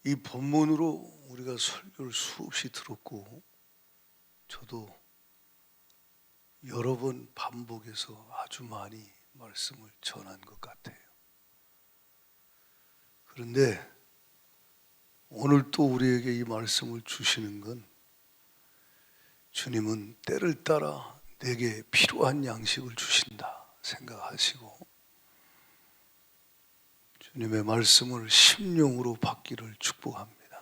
이 본문으로 우리가 설교를 수없이 들었고 저도 여러 번 반복해서 아주 많이 말씀을 전한 것 같아요. 그런데 오늘 또 우리에게 이 말씀을 주시는 건 주님은 때를 따라 내게 필요한 양식을 주신다 생각하시고 주님의 말씀을 심령으로 받기를 축복합니다.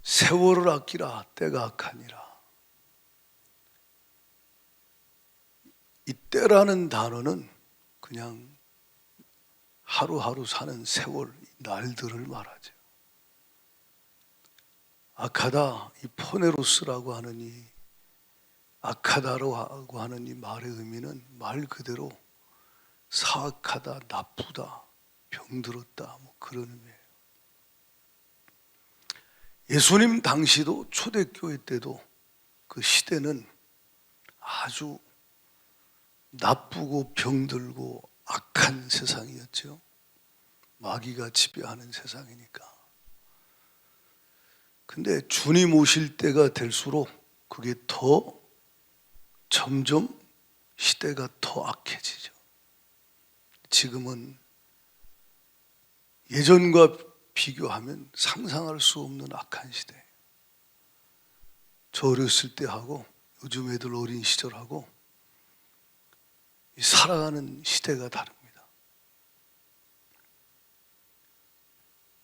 세월을 아끼라 때가 악하니라. 이 때라는 단어는 그냥 하루하루 사는 세월, 날들을 말하죠. 악하다, 이 포네로스라고 하는 이 악하다라고 하는 이 말의 의미는 말 그대로 사악하다, 나쁘다, 병들었다, 뭐 그런 의미예요. 예수님 당시도 초대교회 때도 그 시대는 아주 나쁘고 병들고 악한 세상이었죠. 마귀가 지배하는 세상이니까. 근데 주님 오실 때가 될수록 그게 더 점점 시대가 더 악해지죠. 지금은 예전과 비교하면 상상할 수 없는 악한 시대. 저 어렸을 때하고 요즘 애들 어린 시절하고 살아가는 시대가 다릅니다.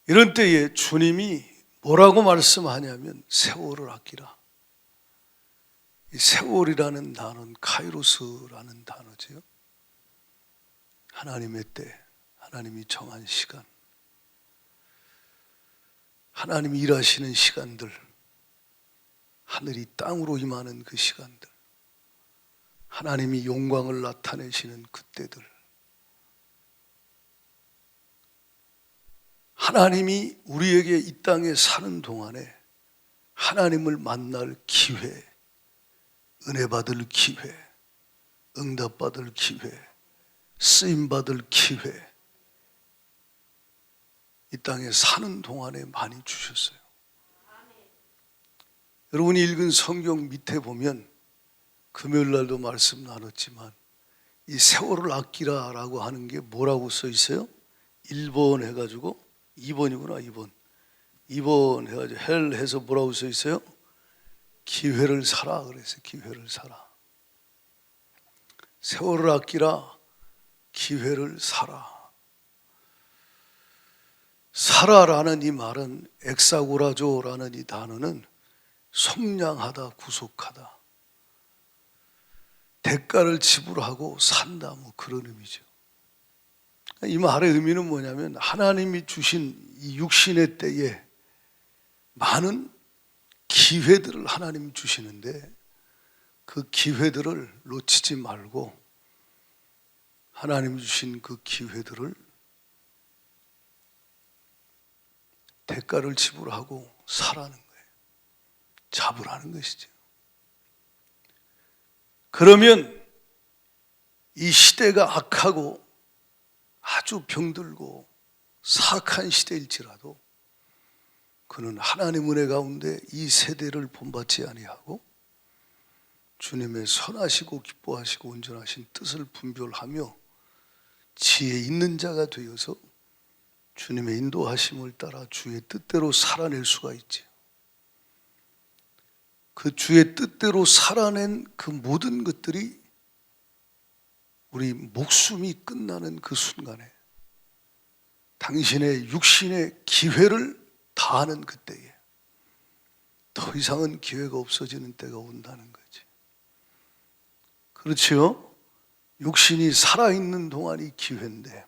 이런 때에 주님이 뭐라고 말씀하냐면 세월을 아끼라. 이 세월이라는 단어는 카이로스라는 단어지요. 하나님의 때, 하나님이 정한 시간, 하나님이 일하시는 시간들, 하늘이 땅으로 임하는 그 시간들, 하나님이 영광을 나타내시는 그때들, 하나님이 우리에게 이 땅에 사는 동안에 하나님을 만날 기회, 은혜 받을 기회, 응답 받을 기회, 쓰임 받을 기회, 이 땅에 사는 동안에 많이 주셨어요. 여러분이 읽은 성경 밑에 보면 금요일 날도 말씀 나눴지만 이 세월을 아끼라라고 하는 게 뭐라고 써 있어요? 1번 해가지고 2번이구나 2번 해가지고 헬 해서 뭐라고 써 있어요? 기회를 사라 그래서 기회를 사라. 세월을 아끼라 기회를 사라. 사라라는 이 말은 엑사고라조라는 이 단어는 속량하다, 구속하다, 대가를 지불하고 산다, 뭐 그런 의미죠. 이 말의 의미는 뭐냐면 하나님이 주신 이 육신의 때에 많은 기회들을 하나님이 주시는데 그 기회들을 놓치지 말고 하나님이 주신 그 기회들을 대가를 지불하고 사라는 거예요. 잡으라는 것이죠. 그러면 이 시대가 악하고 아주 병들고 사악한 시대일지라도 그는 하나님 은혜 가운데 이 세대를 본받지 아니하고 주님의 선하시고 기뻐하시고 온전하신 뜻을 분별하며 지혜 있는 자가 되어서 주님의 인도하심을 따라 주의 뜻대로 살아낼 수가 있죠. 그 주의 뜻대로 살아낸 그 모든 것들이 우리 목숨이 끝나는 그 순간에 당신의 육신의 기회를 다하는 그때에 더 이상은 기회가 없어지는 때가 온다는 거지. 그렇지요? 육신이 살아있는 동안이 기회인데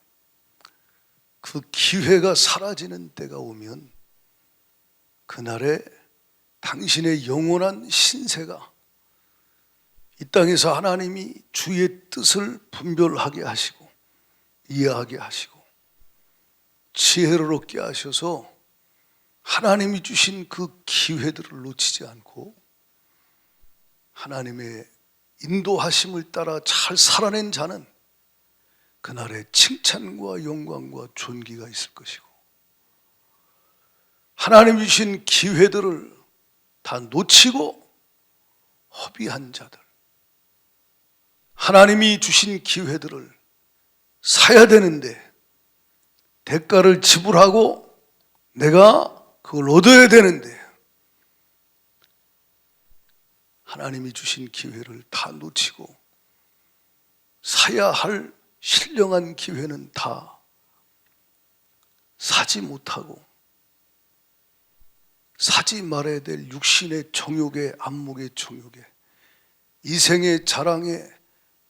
그 기회가 사라지는 때가 오면 그날에 당신의 영원한 신세가 이 땅에서 하나님이 주의 뜻을 분별하게 하시고 이해하게 하시고 지혜를 얻게 하셔서 하나님이 주신 그 기회들을 놓치지 않고 하나님의 인도하심을 따라 잘 살아낸 자는 그날에 칭찬과 영광과 존귀가 있을 것이고, 하나님이 주신 기회들을 다 놓치고 허비한 자들, 하나님이 주신 기회들을 사야 되는데 대가를 지불하고 내가 그걸 얻어야 되는데 하나님이 주신 기회를 다 놓치고 사야 할 신령한 기회는 다 사지 못하고 사지 말아야 될 육신의 정욕에, 안목의 정욕에, 이생의 자랑에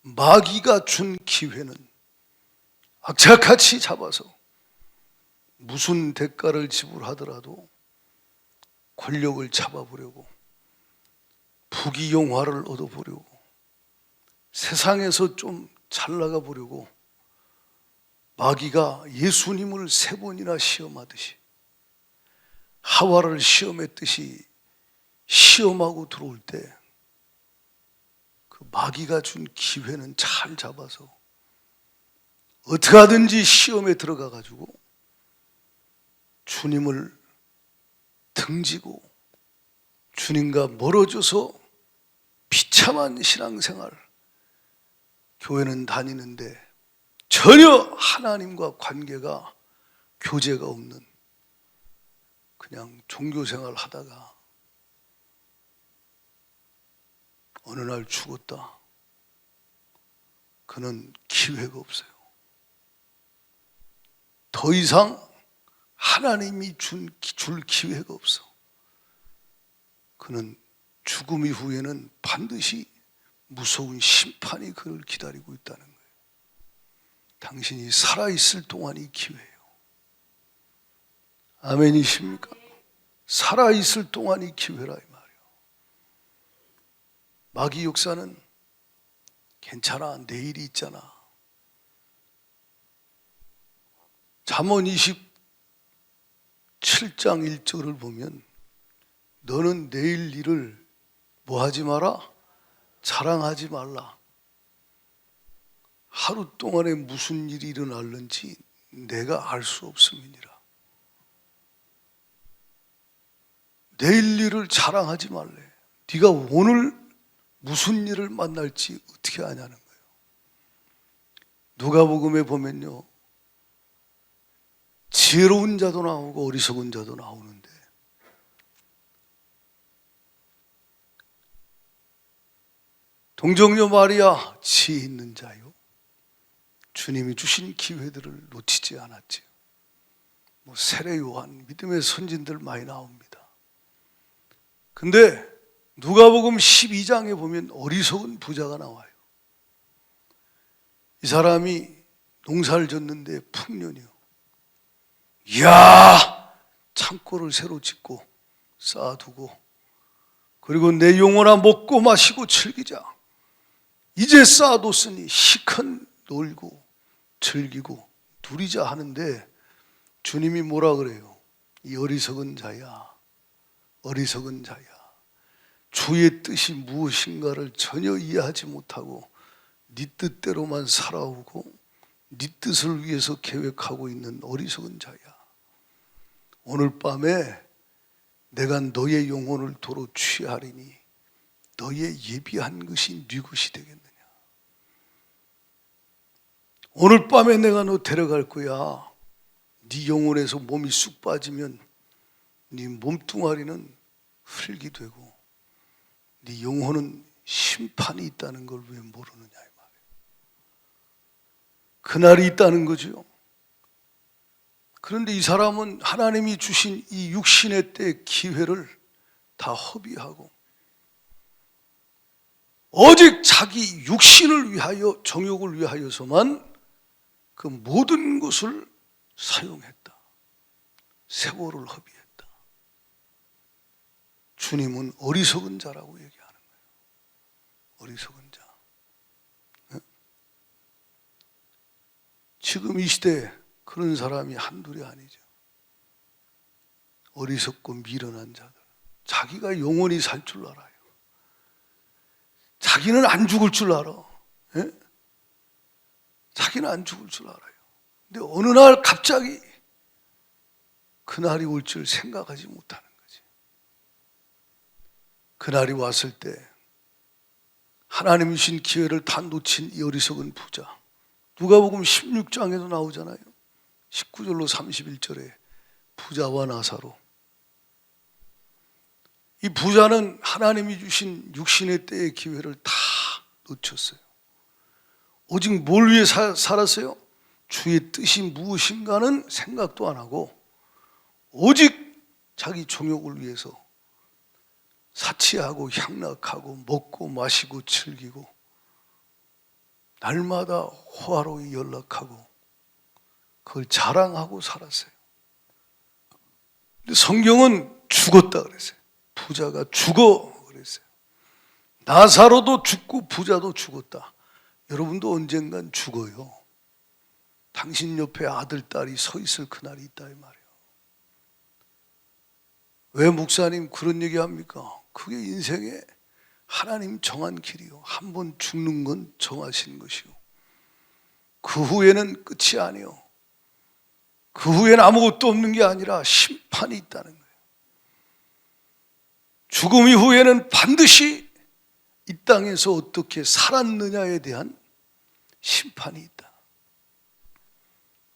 마귀가 준 기회는 악착같이 잡아서 무슨 대가를 지불하더라도 권력을 잡아보려고, 부귀영화를 얻어보려고, 세상에서 좀 잘나가 보려고 마귀가 예수님을 3번이나 시험하듯이, 하와를 시험했듯이 시험하고 들어올 때 그 마귀가 준 기회는 잘 잡아서 어떻게 하든지 시험에 들어가 가지고 주님을 등지고 주님과 멀어져서 비참한 신앙생활, 교회는 다니는데 전혀 하나님과 관계가, 교제가 없는 그냥 종교생활 하다가 어느 날 죽었다. 그는 기회가 없어요. 더 이상 하나님이 줄 기회가 없어. 그는 죽음 이후에는 반드시 무서운 심판이 그를 기다리고 있다는 거예요. 당신이 살아있을 동안이 기회예요. 아멘이십니까? 살아있을 동안이 기회라 이 말이에요. 마귀 역사는 괜찮아, 내일이 있잖아. 잠언 27장 1절을 보면 너는 내일 일을 뭐 하지 마라? 자랑하지 말라. 하루 동안에 무슨 일이 일어날는지 내가 알 수 없음이니라. 내일 일을 자랑하지 말래. 네가 오늘 무슨 일을 만날지 어떻게 아냐는 거예요. 누가복음에 보면요, 지혜로운 자도 나오고 어리석은 자도 나오는데 동정녀 마리아 지혜 있는 자요, 주님이 주신 기회들을 놓치지 않았지요. 세례 요한, 믿음의 선진들 많이 나옵니다. 근데 누가복음 12장에 보면 어리석은 부자가 나와요. 이 사람이 농사를 졌는데 풍년이요. 이야, 창고를 새로 짓고 쌓아두고, 그리고 내 영혼아 먹고 마시고 즐기자. 이제 쌓아뒀으니 시큰 놀고 즐기고 누리자 하는데 주님이 뭐라 그래요? 이 어리석은 자야, 어리석은 자야. 주의 뜻이 무엇인가를 전혀 이해하지 못하고 네 뜻대로만 살아오고 네 뜻을 위해서 계획하고 있는 어리석은 자야. 오늘 밤에 내가 너의 영혼을 도로 취하리니 너의 예비한 것이 네 것이 되겠느냐. 오늘 밤에 내가 너 데려갈 거야. 네 영혼에서 몸이 쑥 빠지면 네 몸뚱아리는 흙이 되고 네 영혼은 심판이 있다는 걸 왜 모르느냐 이 말이에요. 그날이 있다는 거죠. 그런데 이 사람은 하나님이 주신 이 육신의 때 기회를 다 허비하고 오직 자기 육신을 위하여, 정욕을 위하여서만 그 모든 것을 사용했다. 세월을 허비했다. 주님은 어리석은 자라고 얘기하는 거예요. 어리석은 자. 지금 이 시대에 그런 사람이 한둘이 아니죠. 어리석고 미련한 자들. 자기가 영원히 살 줄 알아요. 자기는 안 죽을 줄 알아. 자기는 안 죽을 줄 알아요. 근데 어느 날 갑자기 그날이 올 줄 생각하지 못하는 거지. 그날이 왔을 때 하나님이 주신 기회를 다 놓친 이 어리석은 부자. 누가복음 16장에도 나오잖아요. 19절로 31절에 부자와 나사로. 이 부자는 하나님이 주신 육신의 때의 기회를 다 놓쳤어요. 오직 뭘 위해 살았어요? 주의 뜻이 무엇인가는 생각도 안 하고 오직 자기 정욕을 위해서 사치하고 향락하고 먹고 마시고 즐기고 날마다 호화로이 연락하고 그걸 자랑하고 살았어요. 근데 성경은 죽었다 그랬어요. 부자가 죽어 그랬어요. 나사로도 죽고 부자도 죽었다. 여러분도 언젠간 죽어요. 당신 옆에 아들, 딸이 서 있을 그날이 있다 이 말이에요. 왜 목사님 그런 얘기 합니까? 그게 인생의 하나님 정한 길이요. 한 번 죽는 건 정하신 것이요. 그 후에는 끝이 아니요. 그 후에는 아무것도 없는 게 아니라 심판이 있다는 거예요. 죽음 이후에는 반드시 이 땅에서 어떻게 살았느냐에 대한 심판이 있다.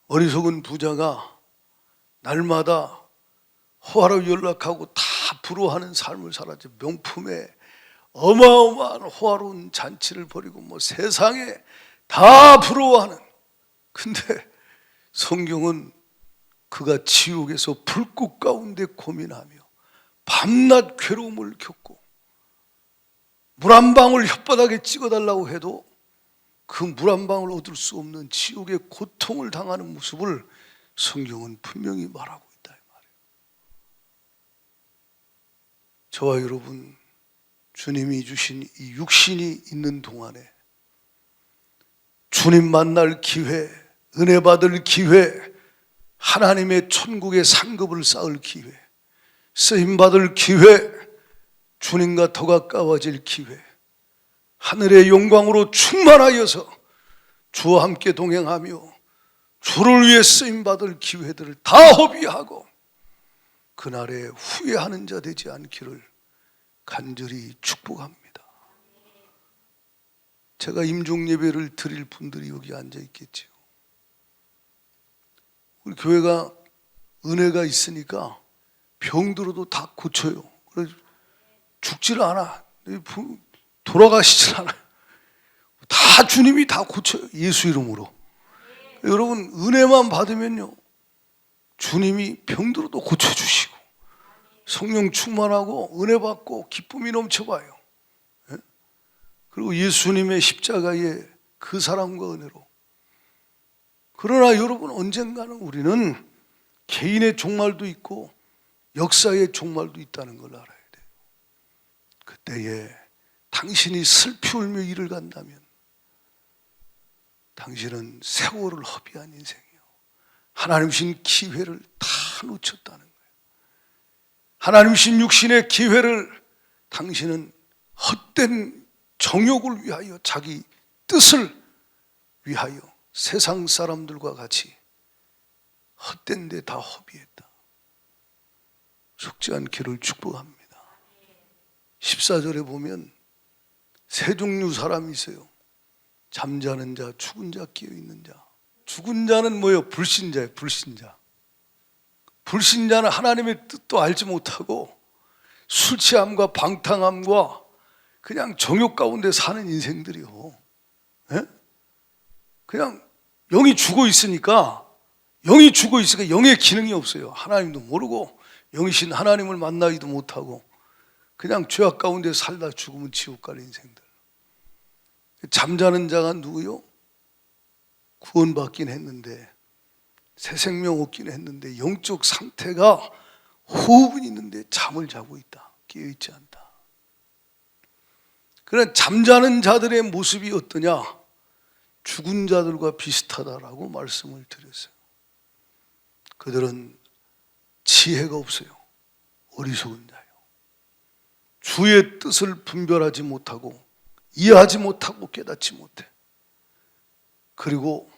어리석은 부자가 날마다 호화로 연락하고 다 부러워하는 삶을 살았죠. 명품에 어마어마한 호화로운 잔치를 벌이고 뭐 세상에 다 부러워하는. 근데 성경은 그가 지옥에서 불꽃 가운데 고민하며 밤낮 괴로움을 겪고 물 한 방울 혓바닥에 찍어달라고 해도 그 물 한 방울 얻을 수 없는 지옥의 고통을 당하는 모습을 성경은 분명히 말하고 있다 이 말이에요. 저와 여러분, 주님이 주신 이 육신이 있는 동안에 주님 만날 기회, 은혜 받을 기회, 하나님의 천국의 상급을 쌓을 기회, 쓰임 받을 기회, 주님과 더 가까워질 기회, 하늘의 영광으로 충만하여서 주와 함께 동행하며 주를 위해 쓰임 받을 기회들을 다 허비하고 그날에 후회하는 자 되지 않기를 간절히 축복합니다. 제가 임종 예배를 드릴 분들이 여기 앉아 있겠지요. 우리 교회가 은혜가 있으니까 병들어도 다 고쳐요. 그래서 죽질 않아. 돌아가시질 않아요. 다 주님이 다 고쳐요. 예수 이름으로. 여러분 은혜만 받으면요 주님이 병들어도 고쳐주시고 성령 충만하고 은혜 받고 기쁨이 넘쳐봐요. 그리고 예수님의 십자가의 그 사랑과 은혜로. 그러나 여러분 언젠가는 우리는 개인의 종말도 있고 역사의 종말도 있다는 걸 알아야 돼요. 그때에 당신이 슬피 울며 이를 간다면 당신은 세월을 허비한 인생이요. 하나님 주신 기회를 다 놓쳤다는 거예요. 하나님 주신 육신의 기회를 당신은 헛된 정욕을 위하여 자기 뜻을 위하여 세상 사람들과 같이 헛된 데 다 허비했다. 속지 않기를 축복합니다. 14절에 보면 세 종류 사람이 있어요. 잠자는 자, 죽은 자, 깨어있는 자. 죽은 자는 뭐예요? 불신자예요. 불신자. 불신자는 하나님의 뜻도 알지 못하고 술 취함과 방탕함과 그냥 정욕 가운데 사는 인생들이요. 예? 그냥 영이 죽어 있으니까 영의 기능이 없어요. 하나님도 모르고 영이신 하나님을 만나기도 못하고 그냥 죄악 가운데 살다 죽으면 지옥 갈 인생들. 잠자는 자가 누구요? 구원받긴 했는데 새 생명 얻긴 했는데 영적 상태가 호흡은 있는데 잠을 자고 있다. 깨어있지 않다. 그런 잠자는 자들의 모습이 어떠냐? 죽은 자들과 비슷하다라고 말씀을 드렸어요. 그들은 지혜가 없어요. 어리석은 자예요. 주의 뜻을 분별하지 못하고 이해하지 못하고 깨닫지 못해. 그리고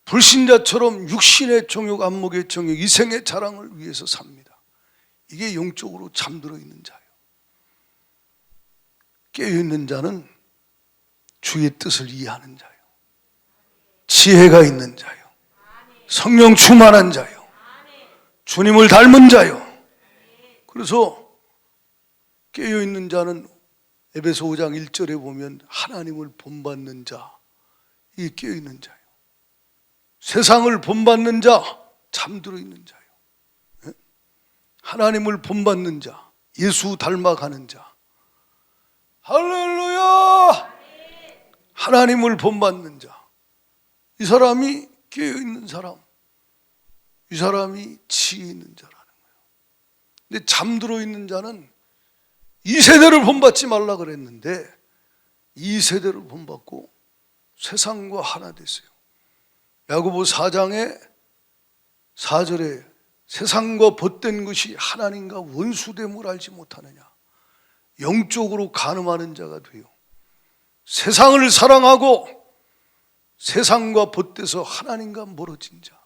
불신자처럼 육신의 정욕, 안목의 정욕, 이생의 자랑을 위해서 삽니다. 이게 영적으로 잠들어 있는 자예요. 깨어있는 자는 주의 뜻을 이해하는 자예요. 지혜가 있는 자예요. 성령 충만한 자예요. 주님을 닮은 자예요. 그래서 깨어있는 자는 에베소 5장 1절에 보면 하나님을 본받는 자, 이게 깨어있는 자예요. 세상을 본받는 자, 잠들어 있는 자예요. 하나님을 본받는 자, 예수 닮아가는 자. 할렐루야! 하나님을 본받는 자, 이 사람이 깨어있는 사람, 이 사람이 지혜 있는 자라는 거예요. 근데 잠들어 있는 자는 이 세대를 본받지 말라 그랬는데 이 세대를 본받고 세상과 하나 됐어요. 야고보 4장의 4절에 세상과 벗된 것이 하나님과 원수됨을 알지 못하느냐. 영적으로 간음하는 자가 돼요. 세상을 사랑하고 세상과 벗돼서 하나님과 멀어진 자.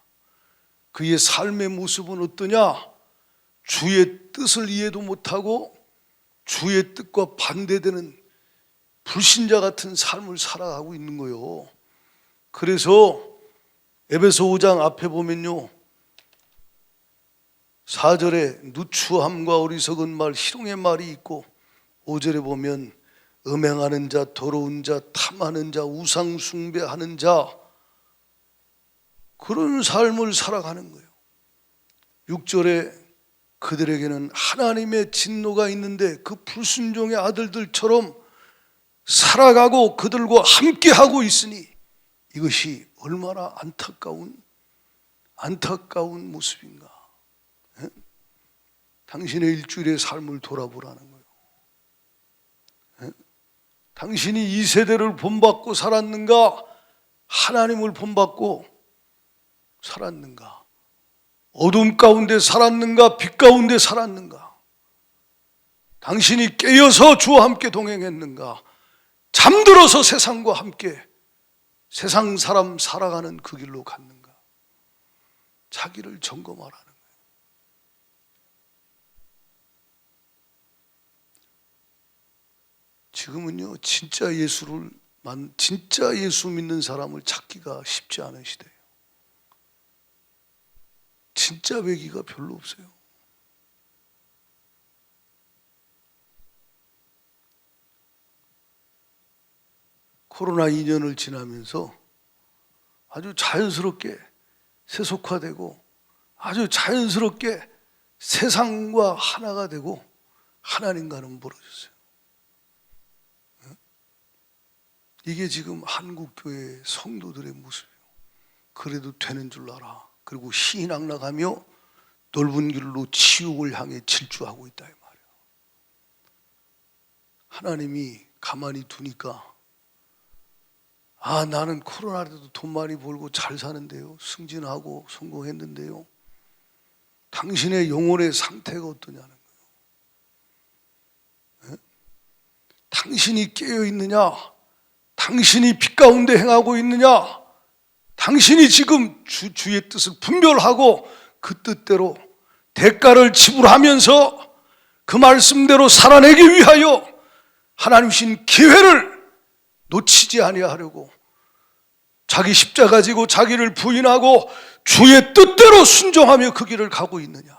그의 삶의 모습은 어떠냐? 주의 뜻을 이해도 못하고 주의 뜻과 반대되는 불신자 같은 삶을 살아가고 있는 거예요. 그래서 에베소 5장 앞에 보면요, 4절에 누추함과 어리석은 말, 희롱의 말이 있고 5절에 보면 음행하는 자, 더러운 자, 탐하는 자, 우상 숭배하는 자, 그런 삶을 살아가는 거예요. 6절에 그들에게는 하나님의 진노가 있는데 그 불순종의 아들들처럼 살아가고 그들과 함께하고 있으니 이것이 얼마나 안타까운 모습인가. 에? 당신의 일주일의 삶을 돌아보라는 거예요. 에? 당신이 이 세대를 본받고 살았는가? 하나님을 본받고 살았는가? 어둠 가운데 살았는가? 빛 가운데 살았는가? 당신이 깨어서 주와 함께 동행했는가? 잠들어서 세상과 함께 세상 사람 살아가는 그 길로 갔는가? 자기를 점검하라는 거예요. 지금은요, 진짜 예수 믿는 사람을 찾기가 쉽지 않은 시대예요. 진짜 배기가 별로 없어요. 코로나 2년을 지나면서 아주 자연스럽게 세속화되고 아주 자연스럽게 세상과 하나가 되고 하나님과는 멀어졌어요. 이게 지금 한국교회 성도들의 모습이에요. 그래도 되는 줄 알아. 그리고 시인악락하며 넓은 길로 지옥을 향해 질주하고 있다 이 말이에요. 하나님이 가만히 두니까 나는 코로나 때도 돈 많이 벌고 잘 사는데요, 승진하고 성공했는데요, 당신의 영혼의 상태가 어떠냐는 거예요. 당신이 깨어있느냐? 당신이 빛 가운데 행하고 있느냐? 당신이 지금 주의 뜻을 분별하고 그 뜻대로 대가를 지불하면서 그 말씀대로 살아내기 위하여 하나님 주신 기회를 놓치지 아니하려고 자기 십자가 지고 자기를 부인하고 주의 뜻대로 순종하며 그 길을 가고 있느냐?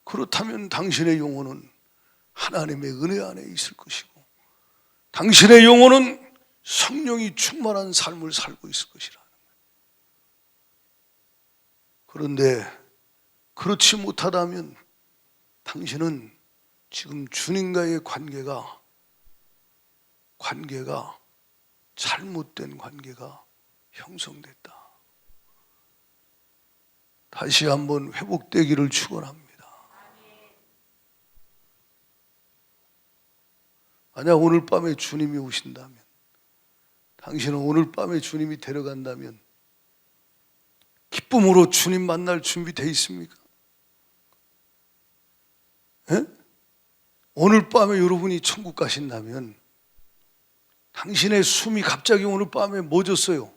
그렇다면 당신의 영혼은 하나님의 은혜 안에 있을 것이고 당신의 영혼은 성령이 충만한 삶을 살고 있을 것이라는 거예요. 그런데 그렇지 못하다면 당신은 지금 주님과의 관계가 잘못된 관계가 형성됐다. 다시 한번 회복되기를 축원합니다. 만약 오늘 밤에 주님이 오신다면, 당신은 오늘 밤에 주님이 데려간다면 기쁨으로 주님 만날 준비되어 있습니까? 에? 오늘 밤에 여러분이 천국 가신다면 당신의 숨이 갑자기 오늘 밤에 멎었어요.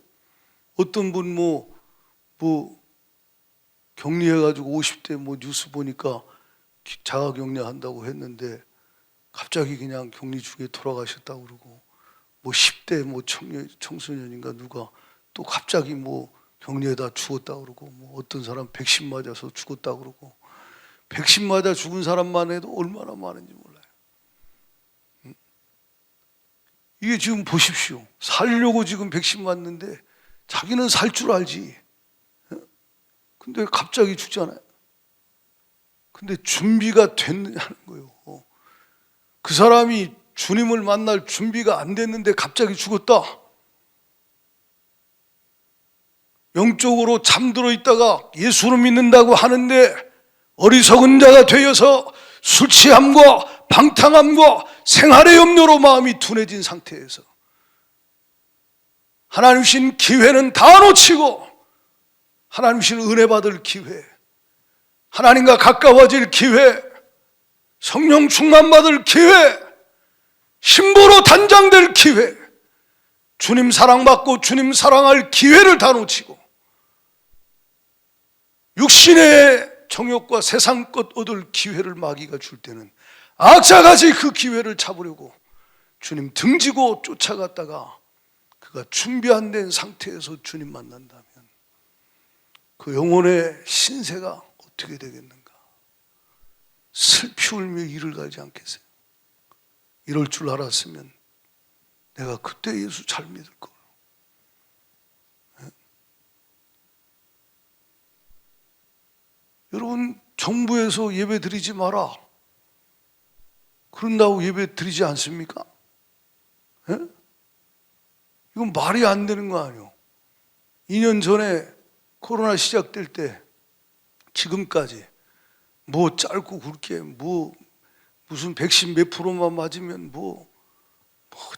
어떤 분 격리해가지고 50대 뉴스 보니까 자가격리 한다고 했는데 갑자기 그냥 격리 중에 돌아가셨다고 그러고 10대 청소년인가 누가 또 갑자기 격리에다 죽었다고 그러고 어떤 사람 백신 맞아서 죽었다고 그러고 백신 맞아 죽은 사람만 해도 얼마나 많은지 몰라요. 이게 지금 보십시오. 살려고 지금 백신 맞는데 자기는 살 줄 알지. 근데 갑자기 죽잖아요. 근데 준비가 됐느냐는 거예요. 그 사람이 주님을 만날 준비가 안 됐는데 갑자기 죽었다. 영적으로 잠들어 있다가 예수를 믿는다고 하는데 어리석은 자가 되어서 술 취함과 방탕함과 생활의 염려로 마음이 둔해진 상태에서 하나님 주신 기회는 다 놓치고 하나님 주신 은혜 받을 기회, 하나님과 가까워질 기회, 성령 충만 받을 기회, 신부로 단장될 기회, 주님 사랑받고 주님 사랑할 기회를 다 놓치고 육신의 정욕과 세상 것 얻을 기회를 마귀가 줄 때는 악자같이 그 기회를 잡으려고 주님 등지고 쫓아갔다가 그가 준비 안 된 상태에서 주님 만난다면 그 영혼의 신세가 어떻게 되겠는가? 슬피 울며 이를 가지 않겠어요? 이럴 줄 알았으면 내가 그때 예수 잘 믿을 걸. 여러분, 정부에서 예배 드리지 마라 그런다고 예배 드리지 않습니까? 이건 말이 안 되는 거 아니에요. 2년 전에 코로나 시작될 때 지금까지 짧고 굵게 무슨 백신 몇 프로만 맞으면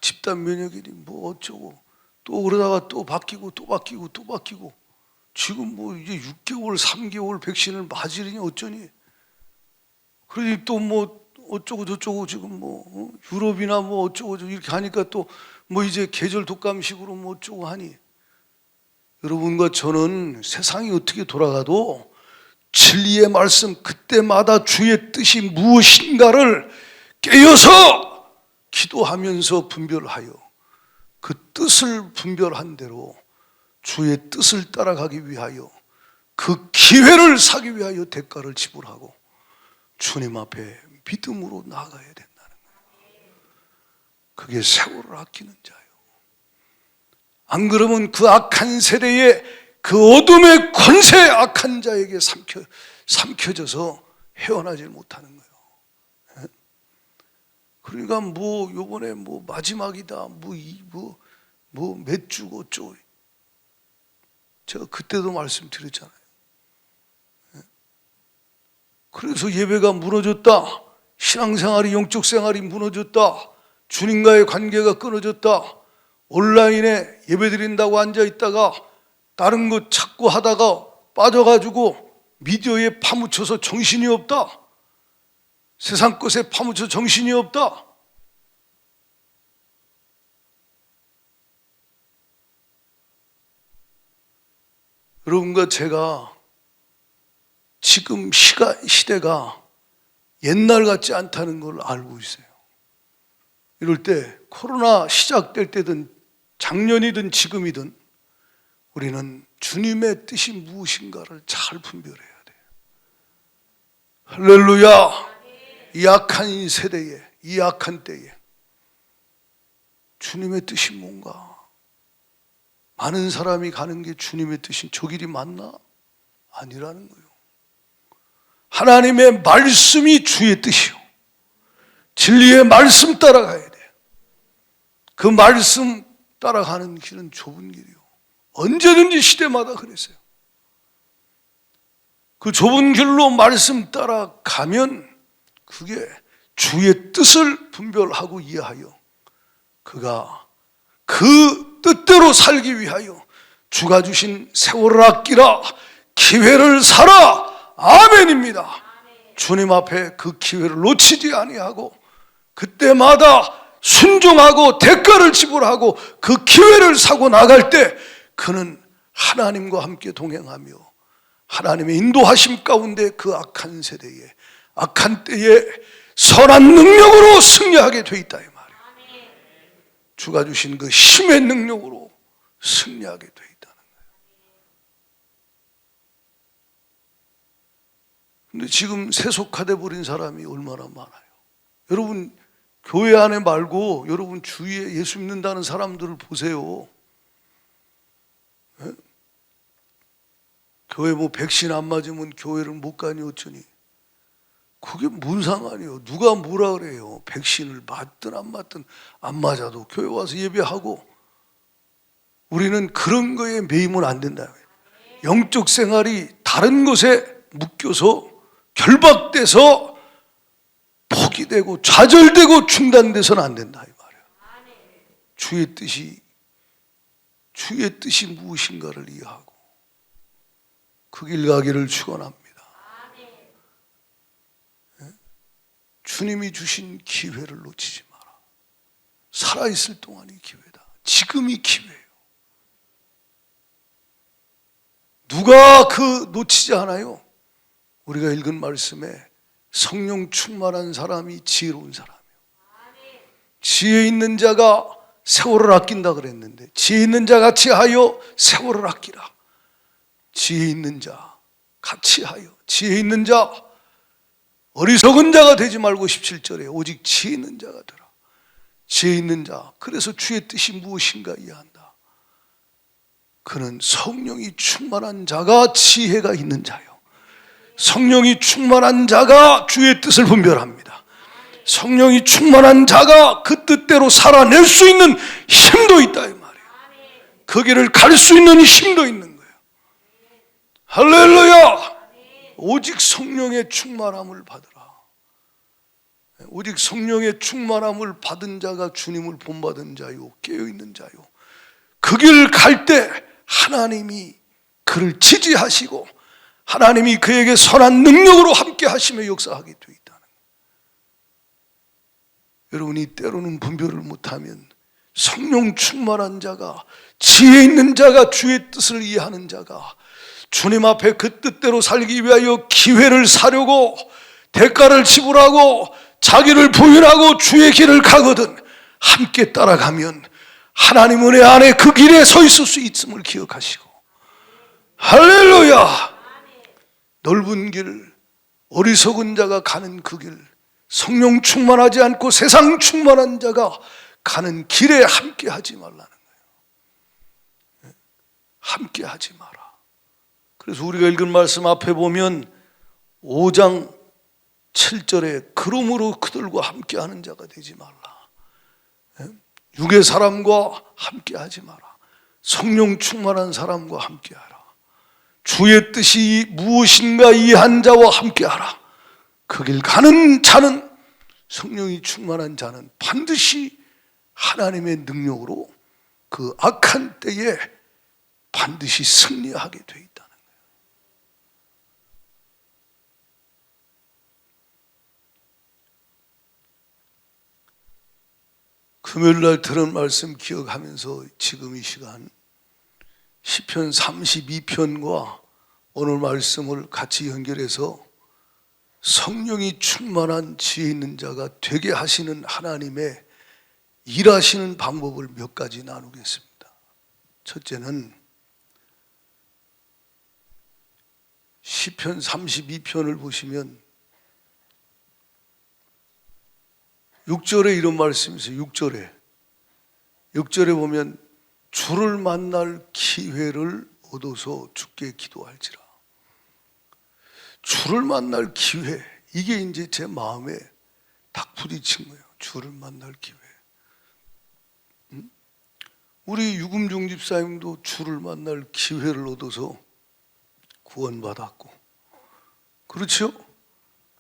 집단 면역이니 어쩌고 또 그러다가 또 바뀌고 또 바뀌고 또 바뀌고 지금 이제 6개월 3개월 백신을 맞으려니 어쩌니 그러니 또 어쩌고 저쩌고 지금 유럽이나 어쩌고 저쩌고 이렇게 하니까 또 이제 계절 독감식으로 어쩌고 하니 여러분과 저는 세상이 어떻게 돌아가도 진리의 말씀 그때마다 주의 뜻이 무엇인가를 깨어서 기도하면서 분별하여 그 뜻을 분별한 대로 주의 뜻을 따라가기 위하여 그 기회를 사기 위하여 대가를 지불하고 주님 앞에 믿음으로 나아가야 된다는 거예요. 그게 세월을 아끼는 자예요. 안 그러면 그 악한 세대에 그 어둠의 권세 악한 자에게 삼켜져서 헤어나질 못하는 거예요. 그러니까 요번에 마지막이다 몇 주고 어쩌고 제가 그때도 말씀드렸잖아요. 그래서 예배가 무너졌다, 신앙생활이 영적 생활이 무너졌다, 주님과의 관계가 끊어졌다, 온라인에 예배드린다고 앉아있다가 다른 것 찾고 하다가 빠져가지고 미디어에 파묻혀서 정신이 없다, 세상 것에 파묻혀 정신이 없다. 여러분과 제가 지금 시대가 옛날 같지 않다는 걸 알고 있어요. 이럴 때 코로나 시작될 때든 작년이든 지금이든 우리는 주님의 뜻이 무엇인가를 잘 분별해야 돼요. 할렐루야. 이 악한 세대에, 이 악한 때에 주님의 뜻이 뭔가? 많은 사람이 가는 게 주님의 뜻인 저 길이 맞나? 아니라는 거예요. 하나님의 말씀이 주의 뜻이요, 진리의 말씀 따라가야 돼요. 그 말씀 따라가는 길은 좁은 길이요. 언제든지 시대마다 그랬어요. 그 좁은 길로 말씀 따라가면 그게 주의 뜻을 분별하고 이해하여 그가 그 뜻대로 살기 위하여 주가 주신 세월을 아끼라, 기회를 사라. 아멘입니다. 주님 앞에 그 기회를 놓치지 아니하고 그때마다 순종하고 대가를 지불하고 그 기회를 사고 나갈 때 그는 하나님과 함께 동행하며 하나님의 인도하심 가운데 그 악한 세대에, 악한 때에 선한 능력으로 승리하게 돼 있다 이 말이에요. 주가 주신 그 힘의 능력으로 승리하게 돼 있다는 거예요. 근데 지금 세속화돼 버린 사람이 얼마나 많아요. 여러분 교회 안에 말고 여러분 주위에 예수 믿는다는 사람들을 보세요. 네? 교회 뭐 백신 안 맞으면 교회를 못 가니 어쩌니. 그게 뭔 상관이에요. 누가 뭐라 그래요. 백신을 맞든 안 맞든 안 맞아도 교회 와서 예배하고. 우리는 그런 거에 매이면 안 된다. 영적 생활이 다른 것에 묶여서 결박돼서 포기되고 좌절되고 중단돼서는 안 된다 이 말이에요. 주의 뜻이 무엇인가를 이해하고 그 길 가기를 축원합니다. 주님이 주신 기회를 놓치지 마라. 살아있을 동안이 기회다. 지금이 기회예요. 누가 그 놓치지 않아요? 우리가 읽은 말씀에 성령 충만한 사람이 지혜로운 사람이에요. 지혜 있는 자가 세월을 아낀다 그랬는데 지혜 있는 자 같이 하여 세월을 아끼라. 지혜 있는 자 같이 하여, 지혜 있는 자, 어리석은 자가 되지 말고 17절에 오직 지혜 있는 자가 되라. 지혜 있는 자, 그래서 주의 뜻이 무엇인가 이해한다. 그는 성령이 충만한 자가 지혜가 있는 자요. 성령이 충만한 자가 주의 뜻을 분별합니다. 성령이 충만한 자가 그 뜻대로 살아낼 수 있는 힘도 있다 이 말이에요. 그 길을 갈 수 있는 힘도 있는 거예요. 할렐루야. 오직 성령의 충만함을 받으라. 오직 성령의 충만함을 받은 자가 주님을 본받은 자요, 깨어있는 자요. 그 길 갈 때 하나님이 그를 지지하시고 하나님이 그에게 선한 능력으로 함께 하시며 역사하게 되어 있다는 거예요. 여러분이 때로는 분별을 못하면 성령 충만한 자가, 지혜 있는 자가, 주의 뜻을 이해하는 자가 주님 앞에 그 뜻대로 살기 위하여 기회를 사려고 대가를 지불하고 자기를 부인하고 주의 길을 가거든 함께 따라가면 하나님 은혜 안에 그 길에 서 있을 수 있음을 기억하시고, 할렐루야. 넓은 길, 어리석은 자가 가는 그 길, 성령 충만하지 않고 세상 충만한 자가 가는 길에 함께 하지 말라는 거예요. 함께 하지 마라. 그래서 우리가 읽은 말씀 앞에 보면 5장 7절에 그러므로 그들과 함께 하는 자가 되지 말라. 육의 사람과 함께 하지 마라. 성령 충만한 사람과 함께 하라. 주의 뜻이 무엇인가 이해한 자와 함께 하라. 그 길 가는 자는, 성령이 충만한 자는 반드시 하나님의 능력으로 그 악한 때에 반드시 승리하게 돼 있다는 거예요. 금요일날 들은 말씀 기억하면서 지금 이 시간 시편 32편과 오늘 말씀을 같이 연결해서 성령이 충만한 지혜 있는 자가 되게 하시는 하나님의 일하시는 방법을 몇 가지 나누겠습니다. 첫째는 시편 32편을 보시면 6절에 이런 말씀이 있어요. 6절에 보면 주를 만날 기회를 얻어서 주께 기도할지라. 주를 만날 기회, 이게 이제 제 마음에 딱 부딪힌 거예요. 주를 만날 기회. 우리 유금종 집사님도 주를 만날 기회를 얻어서 구원받았고, 그렇죠?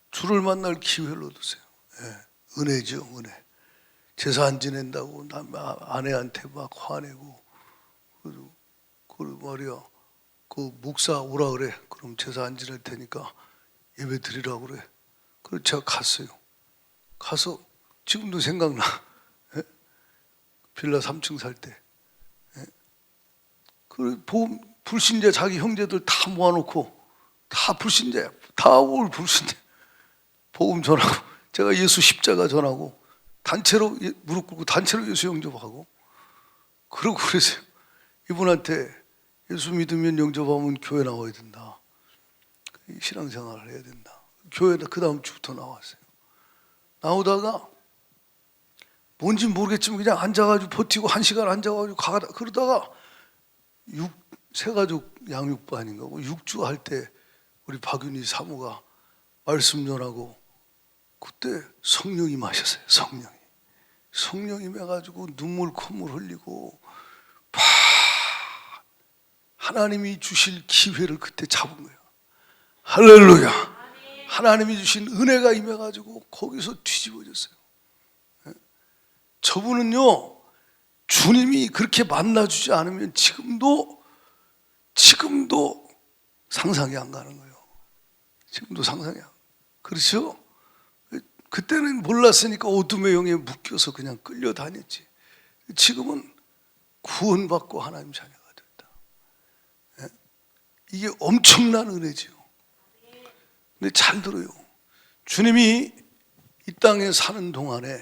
주를 만날 기회를 얻으세요. 네. 은혜죠, 은혜. 제사 안 지낸다고 아내한테 막 화내고, 그 말이야, 그 목사 오라 그래. 그럼 제사 안 지낼 테니까 예배 드리라고 그래. 그래서 제가 갔어요. 가서 지금도 생각나. 빌라 3층 살 때. 그 불신자 자기 형제들 다 모아놓고 다 불신자야. 다 올 불신자. 복음 전하고 제가 예수 십자가 전하고 단체로 무릎 꿇고 단체로 예수 영접하고 그러고 그러세요. 이분한테 예수 믿으면 영접하면 교회 나와야 된다. 신앙생활을 해야 된다. 교회 그 다음 주부터 나왔어요. 나오다가 뭔지 모르겠지만 그냥 앉아가지고 버티고 1시간 앉아가지고 가다 그러다가 새가족 양육반인가 6주 할 때 우리 박윤희 사모가 말씀 전하고 그때 성령이 마셨어요. 성령이 임해가지고 눈물 콧물 흘리고 하나님이 주실 기회를 그때 잡은 거예요. 할렐루야. 하나님이 주신 은혜가 임해가지고 거기서 뒤집어졌어요. 저분은요, 주님이 그렇게 만나주지 않으면 지금도 상상이 안 가는 거예요. 지금도 상상이 안 가요. 그렇죠? 그때는 몰랐으니까 어둠의 영에 묶여서 그냥 끌려다녔지. 지금은 구원받고 하나님 자녀가 됐다. 이게 엄청난 은혜지요. 근데 잘 들어요. 주님이 이 땅에 사는 동안에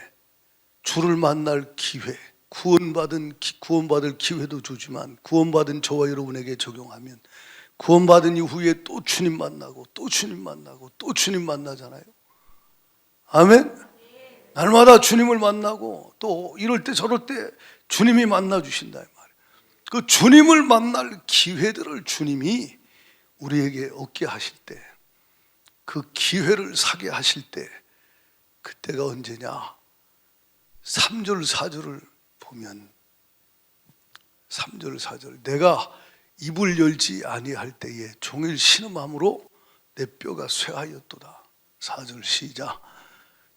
주를 만날 기회, 구원받을 기회도 주지만 구원받은 저와 여러분에게 적용하면 구원받은 이후에 또 주님 만나고 또 주님 만나고 또 주님 만나잖아요. 아멘? 날마다 주님을 만나고 또 이럴 때 저럴 때 주님이 만나 주신다 이 말이에요. 그 주님을 만날 기회들을 주님이 우리에게 얻게 하실 때, 그 기회를 사게 하실 때 그때가 언제냐? 3절 4절을 보면 3절 4절 내가 입을 열지 아니할 때에 종일 신음함으로 내 뼈가 쇠하였도다. 4절 시작.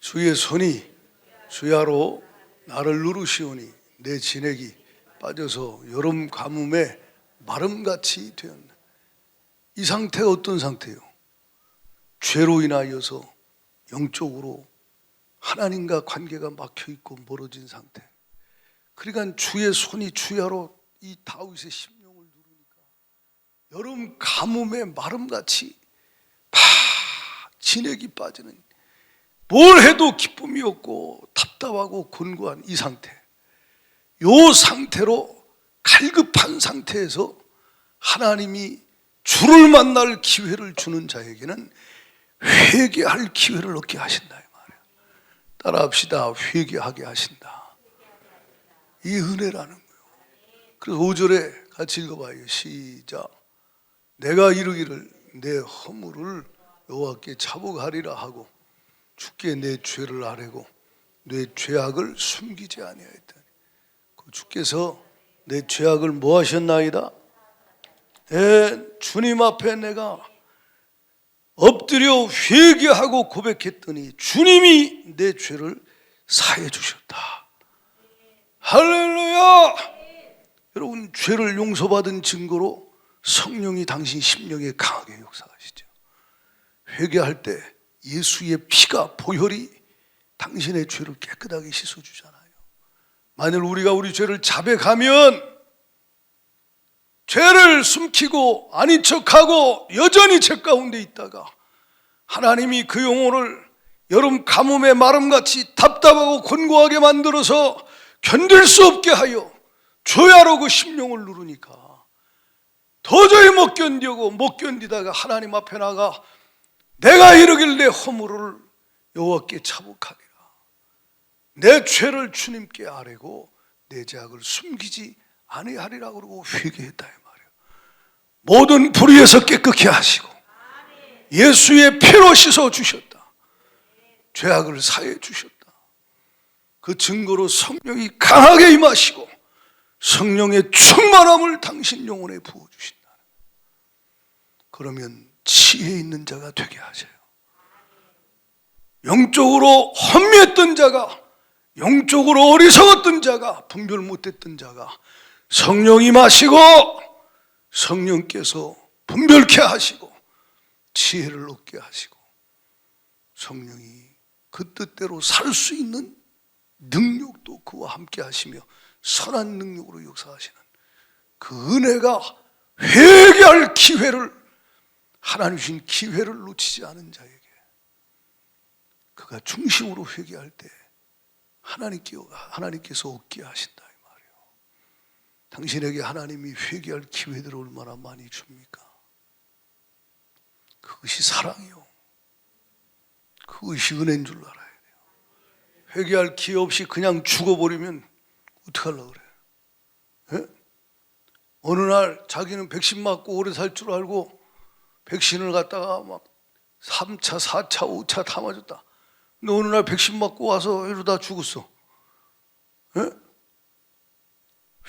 주의 손이 주야로 나를 누르시오니 내 진액이 빠져서 여름 가뭄에 마름같이 되었네. 이 상태가 어떤 상태예요? 죄로 인하여서 영적으로 하나님과 관계가 막혀있고 멀어진 상태. 그러니까 주의 손이 주야로 이 다윗의 심령을 누르니까 여름 가뭄에 마름같이 진액이 빠지는, 뭘 해도 기쁨이 없고 답답하고 곤고한 이 상태. 이 상태로 갈급한 상태에서 하나님이 주를 만날 기회를 주는 자에게는 회개할 기회를 얻게 하신다 이 말이에요. 따라합시다. 회개하게 하신다. 이 은혜라는 거예요. 그래서 5절에 같이 읽어봐요. 시작. 내가 이르기를 내 허물을 여호와께 자복하리라 하고 주께 내 죄를 아뢰고 내 죄악을 숨기지 아니하였다니. 그 주께서 내 죄악을 뭐 하셨나이다? 주님 앞에 내가 엎드려 회개하고 고백했더니 주님이 내 죄를 사해 주셨다. 할렐루야. 여러분, 죄를 용서받은 증거로 성령이 당신 심령에 강하게 역사하시죠. 회개할 때 예수의 피가 보혈이 당신의 죄를 깨끗하게 씻어주잖아요. 만일 우리가 우리 죄를 자백하면 죄를 숨기고 아닌 척하고 여전히 죄 가운데 있다가 하나님이 그 영혼을 여름 가뭄에 마름같이 답답하고 곤고하게 만들어서 견딜 수 없게 하여 죄야로 그 심령을 누르니까 도저히 못 견디다가 하나님 앞에 나가 내가 이르길 내 허물을 여호와께 자복하리라. 내 죄를 주님께 아뢰고 내 죄악을 숨기지 아니하리라 그러고 회개했다 이 말이에요. 모든 불의에서 깨끗게 하시고 예수의 피로 씻어 주셨다. 죄악을 사해 주셨다. 그 증거로 성령이 강하게 임하시고 성령의 충만함을 당신 영혼에 부어주신다. 그러면 지혜 있는 자가 되게 하세요. 영적으로 혼미했던 자가, 영적으로 어리석었던 자가, 분별 못했던 자가 성령이 마시고 성령께서 분별케 하시고 지혜를 얻게 하시고 성령이 그 뜻대로 살 수 있는 능력도 그와 함께 하시며 선한 능력으로 역사하시는 그 은혜가 회개할 기회를, 하나님 주신 기회를 놓치지 않은 자에게 그가 중심으로 회개할 때 하나님께서 얻게 하신다 이 말이에요. 당신에게 하나님이 회개할 기회들을 얼마나 많이 줍니까? 그것이 사랑이요, 그것이 은혜인 줄 알아야 돼요. 회개할 기회 없이 그냥 죽어버리면 어떡하려고 그래요? 예? 어느 날 자기는 백신 맞고 오래 살 줄 알고 백신을 갖다가 막 3차, 4차, 5차 다 맞았다. 근데 어느 날 백신 맞고 와서 이러다 죽었어. 예?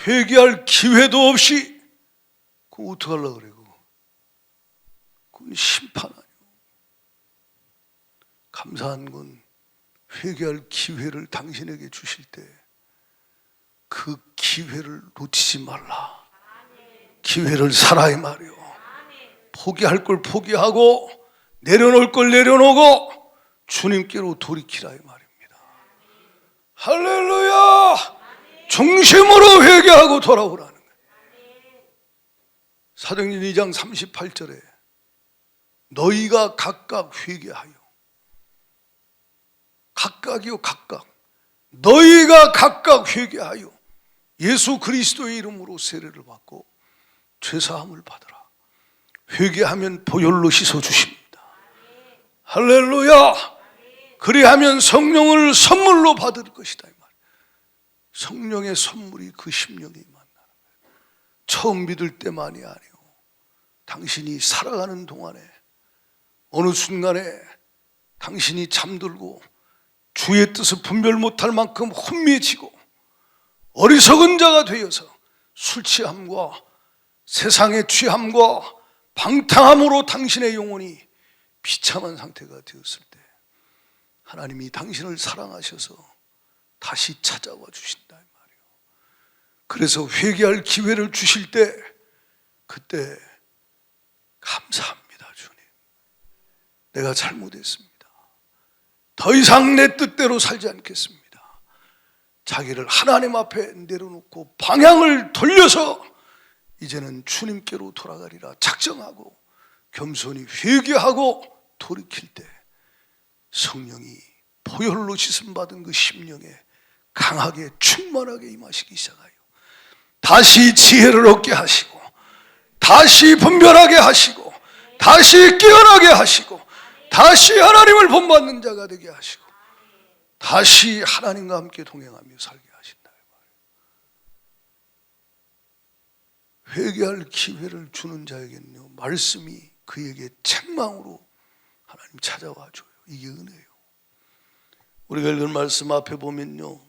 회개할 기회도 없이 그거 어떡하려고 그래? 그건 심판 아니에요. 감사한 건 회개할 기회를 당신에게 주실 때 그 기회를 놓치지 말라. 기회를 살아 이 말이요. 포기할 걸 포기하고 내려놓을 걸 내려놓고 주님께로 돌이키라 이 말입니다. 할렐루야! 중심으로 회개하고 돌아오라는 거예요. 사도행전 2장 38절에 너희가 각각 회개하여, 각각이요 각각, 너희가 각각 회개하여 예수 그리스도의 이름으로 세례를 받고 죄사함을 받으라. 회개하면 보혈로 씻어주십니다. 할렐루야! 그리하면 성령을 선물로 받을 것이다 이 말이에요. 성령의 선물이 그 심령에 만나는 거예요. 처음 믿을 때만이 아니요, 당신이 살아가는 동안에 어느 순간에 당신이 잠들고 주의 뜻을 분별 못할 만큼 혼미해지고 어리석은 자가 되어서 술 취함과 세상의 취함과 방탕함으로 당신의 영혼이 비참한 상태가 되었을 때 하나님이 당신을 사랑하셔서 다시 찾아와 주신다 이 말이에요. 그래서 회개할 기회를 주실 때 그때 감사합니다. 주님, 내가 잘못했습니다. 더 이상 내 뜻대로 살지 않겠습니다. 자기를 하나님 앞에 내려놓고 방향을 돌려서 이제는 주님께로 돌아가리라 작정하고 겸손히 회개하고 돌이킬 때 성령이 보혈로 씻음 받은 그 심령에 강하게 충만하게 임하시기 시작하여 다시 지혜를 얻게 하시고 다시 분별하게 하시고 다시 깨어나게 하시고 다시 하나님을 본받는 자가 되게 하시고 다시 하나님과 함께 동행하며 살게 하신다. 회개할 기회를 주는 자에게는요, 말씀이 그에게 책망으로 하나님 찾아와 줘요. 이게 은혜예요. 우리가 읽은 말씀 앞에 보면요,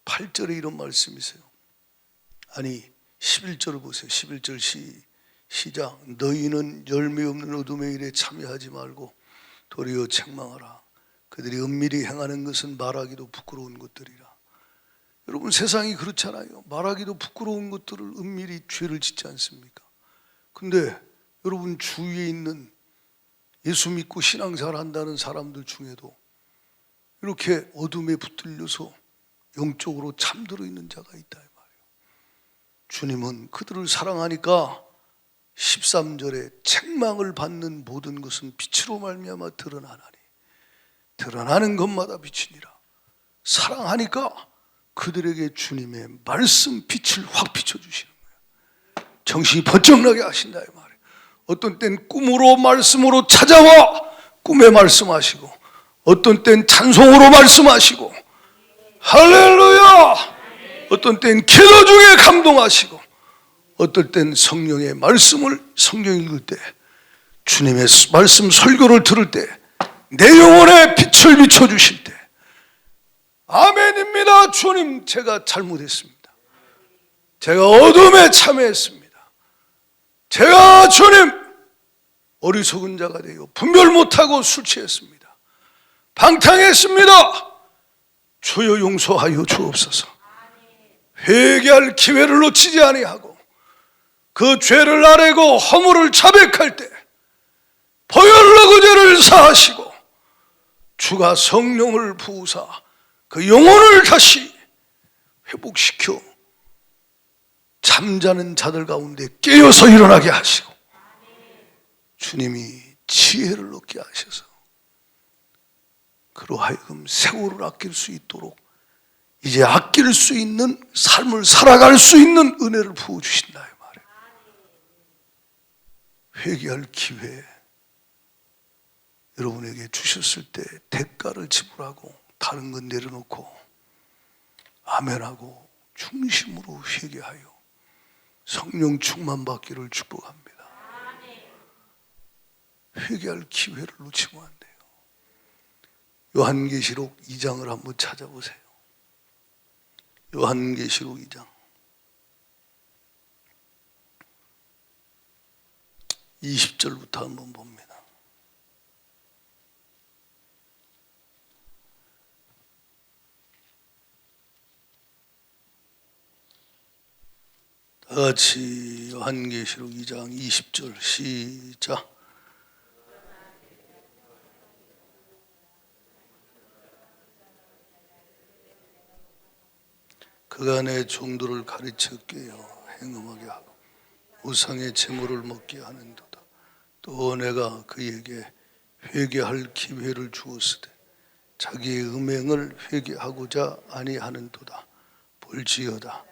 8절에 이런 말씀이 있어요. 아니 11절을 보세요. 11절 시작. 너희는 열매 없는 어둠의 일에 참여하지 말고 도리어 책망하라. 그들이 은밀히 행하는 것은 말하기도 부끄러운 것들이라. 여러분, 세상이 그렇잖아요. 말하기도 부끄러운 것들을 은밀히 죄를 짓지 않습니까? 근데 여러분 주위에 있는 예수 믿고 신앙생활 한다는 사람들 중에도 이렇게 어둠에 붙들려서 영적으로 잠들어 있는 자가 있다 이 말이에요. 주님은 그들을 사랑하니까 13절에 책망을 받는 모든 것은 빛으로 말미암아 드러나나니 드러나는 것마다 빛이니라. 사랑하니까 그들에게 주님의 말씀 빛을 확 비춰주시는 거예요. 정신이 번쩍 나게 하신다 이 말이에요. 어떤 땐 꿈으로 말씀으로 찾아와 꿈에 말씀하시고, 어떤 땐 찬송으로 말씀하시고, 할렐루야! 어떤 땐 기도 중에 감동하시고, 어떨 땐 성령의 말씀을 성경 읽을 때, 주님의 말씀 설교를 들을 때 내 영혼에 빛을 비춰주실 때, 아멘입니다. 주님, 제가 잘못했습니다. 제가 어둠에 참여했습니다. 제가 주님 어리석은 자가 되어 분별 못하고 술 취했습니다. 방탕했습니다. 주여 용서하여 주옵소서. 회개할 기회를 놓치지 아니하고 그 죄를 아뢰고 허물을 자백할 때 보혈로 그 죄를 사하시고 주가 성령을 부으사 그 영혼을 다시 회복시켜 잠자는 자들 가운데 깨어서 일어나게 하시고 주님이 지혜를 얻게 하셔서 그로 하여금 세월을 아낄 수 있도록 이제 아낄 수 있는 삶을 살아갈 수 있는 은혜를 부어주신다 이 말이에요. 회개할 기회 여러분에게 주셨을 때 대가를 지불하고 다른 건 내려놓고 아멘하고 중심으로 회개하여 성령 충만 받기를 축복합니다. 회개할 기회를 놓치면 안 돼요. 요한계시록 2장을 한번 찾아보세요. 요한계시록 2장 20절부터 한번 봅니다. 다 같이 요한계시록 2장 20절 시작. 그가 내 종들을 가르쳐 깨어 행음하게 하고 우상의 제물을 먹게 하는도다. 또 내가 그에게 회개할 기회를 주었으되 자기의 음행을 회개하고자 아니하는도다. 볼지어다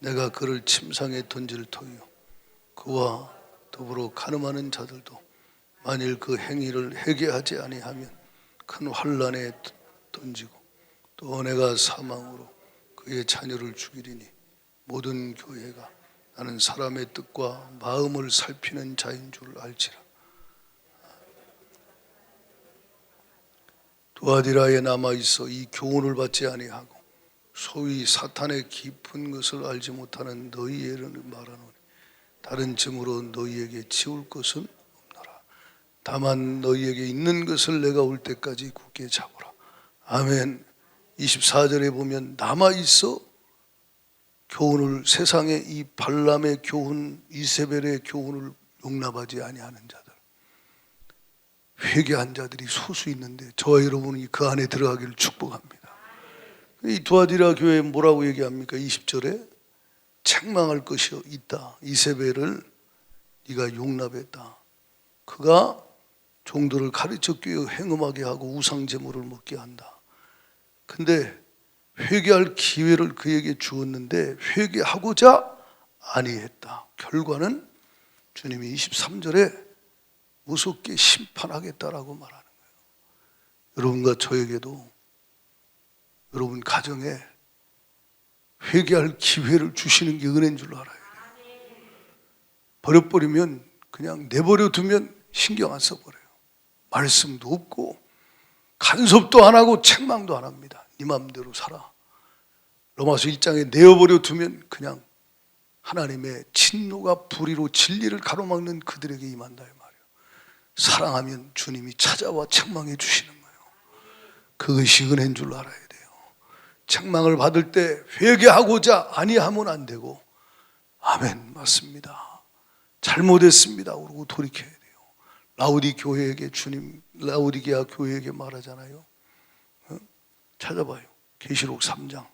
내가 그를 침상에 던질 터이요 그와 더불어 간음하는 자들도 만일 그 행위를 회개하지 아니하면 큰 환난에 던지고 또 내가 사망으로 그의 자녀를 죽이리니 모든 교회가 나는 사람의 뜻과 마음을 살피는 자인 줄 알지라. 두아디라에 남아있어 이 교훈을 받지 아니하고 소위 사탄의 깊은 것을 알지 못하는 너희에게는 말하노니 다른 증으로 너희에게 지울 것은 없노라. 다만 너희에게 있는 것을 내가 올 때까지 굳게 잡으라. 아멘. 24절에 보면 남아있어 교훈을 세상의 이 발람의 교훈 이세벨의 교훈을 용납하지 아니하는 자들 회개한 자들이 소수 있는데 저와 여러분이 그 안에 들어가기를 축복합니다. 이 두아디라 교회에 뭐라고 얘기합니까? 20절에 책망할 것이 있다. 이세벨을 네가 용납했다. 그가 종들을 가르쳐 깨어 행음하게 하고 우상제물을 먹게 한다. 근데 회개할 기회를 그에게 주었는데 회개하고자 아니했다. 결과는 주님이 23절에 무섭게 심판하겠다라고 말하는 거예요. 여러분과 저에게도 여러분 가정에 회개할 기회를 주시는 게 은혜인 줄 알아야 돼요. 버려버리면 그냥 내버려 두면 신경 안 써버려요. 말씀도 없고 간섭도 안 하고 책망도 안 합니다. 네 마음대로 살아. 로마서 1장에 내어버려 두면 그냥 하나님의 진노가 불의로 진리를 가로막는 그들에게 임한다 이 말이에요. 사랑하면 주님이 찾아와 책망해 주시는 거예요. 그것이 은혜인 줄 알아야 돼요. 책망을 받을 때 회개하고자 아니하면 안 되고 아멘 맞습니다. 잘못했습니다. 그러고 돌이켜야 돼요. 라우디게아 교회에게 말하잖아요. 찾아봐요. 계시록 3장.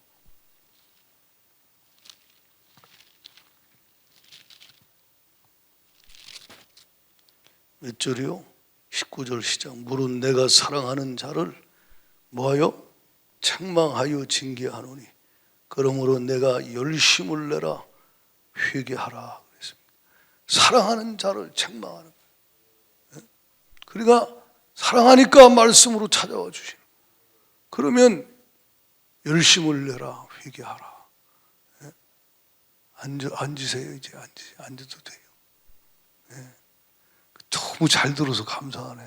몇 절이요? 19절 시작. 무릇 내가 사랑하는 자를 뭐하여? 책망하여 징계하노니 그러므로 내가 열심을 내라 회개하라 그랬습니다. 사랑하는 자를 책망하는 거예요. 그러니까 사랑하니까 말씀으로 찾아와 주시는. 그러면 열심을 내라 회개하라. 앉으세요. 이제 앉아도 돼요. 너무 잘 들어서 감사하네.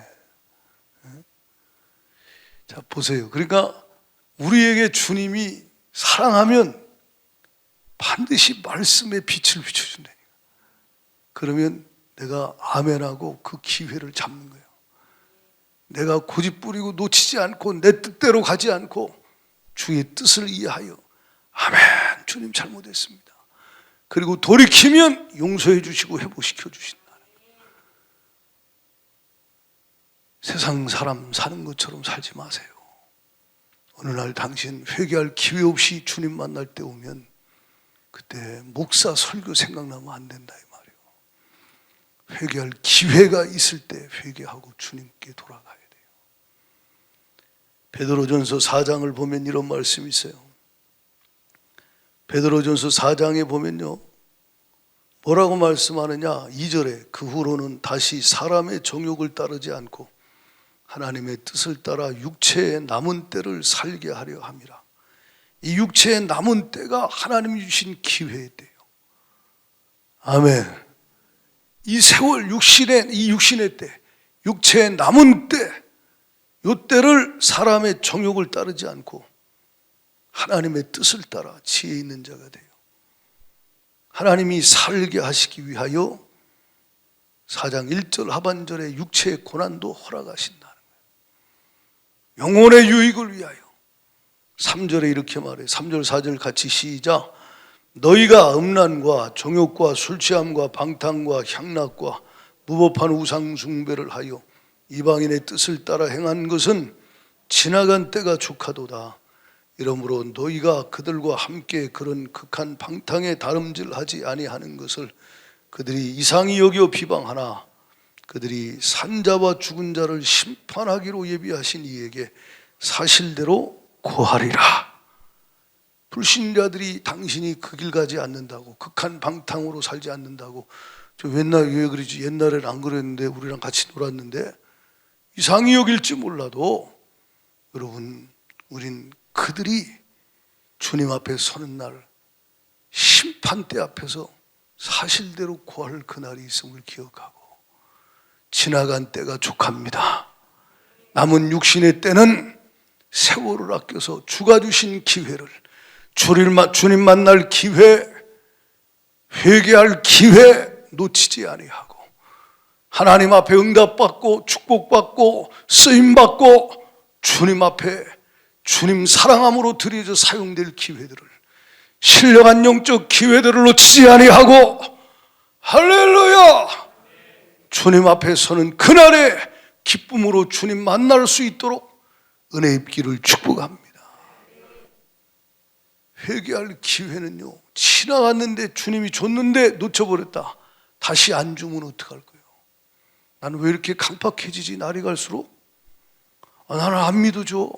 자 보세요. 그러니까 우리에게 주님이 사랑하면 반드시 말씀의 빛을 비춰준다니까. 그러면 내가 아멘하고 그 기회를 잡는 거예요. 내가 고집부리고 놓치지 않고 내 뜻대로 가지 않고 주의 뜻을 이해하여 아멘 주님 잘못했습니다. 그리고 돌이키면 용서해 주시고 회복시켜 주신다는 거예요. 세상 사람 사는 것처럼 살지 마세요. 어느 날 당신 회개할 기회 없이 주님 만날 때 오면 그때 목사 설교 생각나면 안 된다 이 말이에요. 회개할 기회가 있을 때 회개하고 주님께 돌아가야 돼요. 베드로전서 4장을 보면 이런 말씀이 있어요. 베드로전서 4장에 보면요, 뭐라고 말씀하느냐? 2절에 그 후로는 다시 사람의 정욕을 따르지 않고 하나님의 뜻을 따라 육체의 남은 때를 살게 하려 함이라. 이 육체의 남은 때가 하나님이 주신 기회의 때예요. 아멘. 이 세월 이 육신의 때, 육체의 남은 때, 이 때를 사람의 정욕을 따르지 않고 하나님의 뜻을 따라 지혜 있는 자가 돼요. 하나님이 살게 하시기 위하여 4장 1절 하반절에 육체의 고난도 허락하신다는 거예요. 영혼의 유익을 위하여. 3절에 이렇게 말해요. 3절 4절 같이 시작. 너희가 음란과 정욕과 술취함과 방탕과 향락과 무법한 우상 숭배를 하여 이방인의 뜻을 따라 행한 것은 지나간 때가 족하도다. 이러므로 너희가 그들과 함께 그런 극한 방탕에 다름질하지 아니하는 것을 그들이 이상히 여겨 비방하나 그들이 산자와 죽은 자를 심판하기로 예비하신 이에게 사실대로 고하리라. 불신자들이 당신이 그 길 가지 않는다고, 극한 방탕으로 살지 않는다고, 저 옛날 왜 그러지? 옛날엔 안 그랬는데 우리랑 같이 놀았는데 이상히 여길지 몰라도 여러분, 우린 그들이 주님 앞에 서는 날 심판대 앞에서 사실대로 고할 그날이 있음을 기억하고, 지나간 때가 족합니다. 남은 육신의 때는 세월을 아껴서 주가 주신 기회를, 주님 만날 기회, 회개할 기회 놓치지 아니하고 하나님 앞에 응답받고 축복받고 쓰임받고 주님 앞에 주님 사랑함으로 드려져 사용될 기회들을, 신령한 영적 기회들을 놓치지 아니하고, 할렐루야, 주님 앞에 서는 그날에 기쁨으로 주님 만날 수 있도록 은혜 입기를 축복합니다. 회개할 기회는요, 지나갔는데 주님이 줬는데 놓쳐버렸다. 다시 안 주면 어떡할 거예요? 나는 왜 이렇게 강팍해지지? 날이 갈수록 나는 안 믿어줘.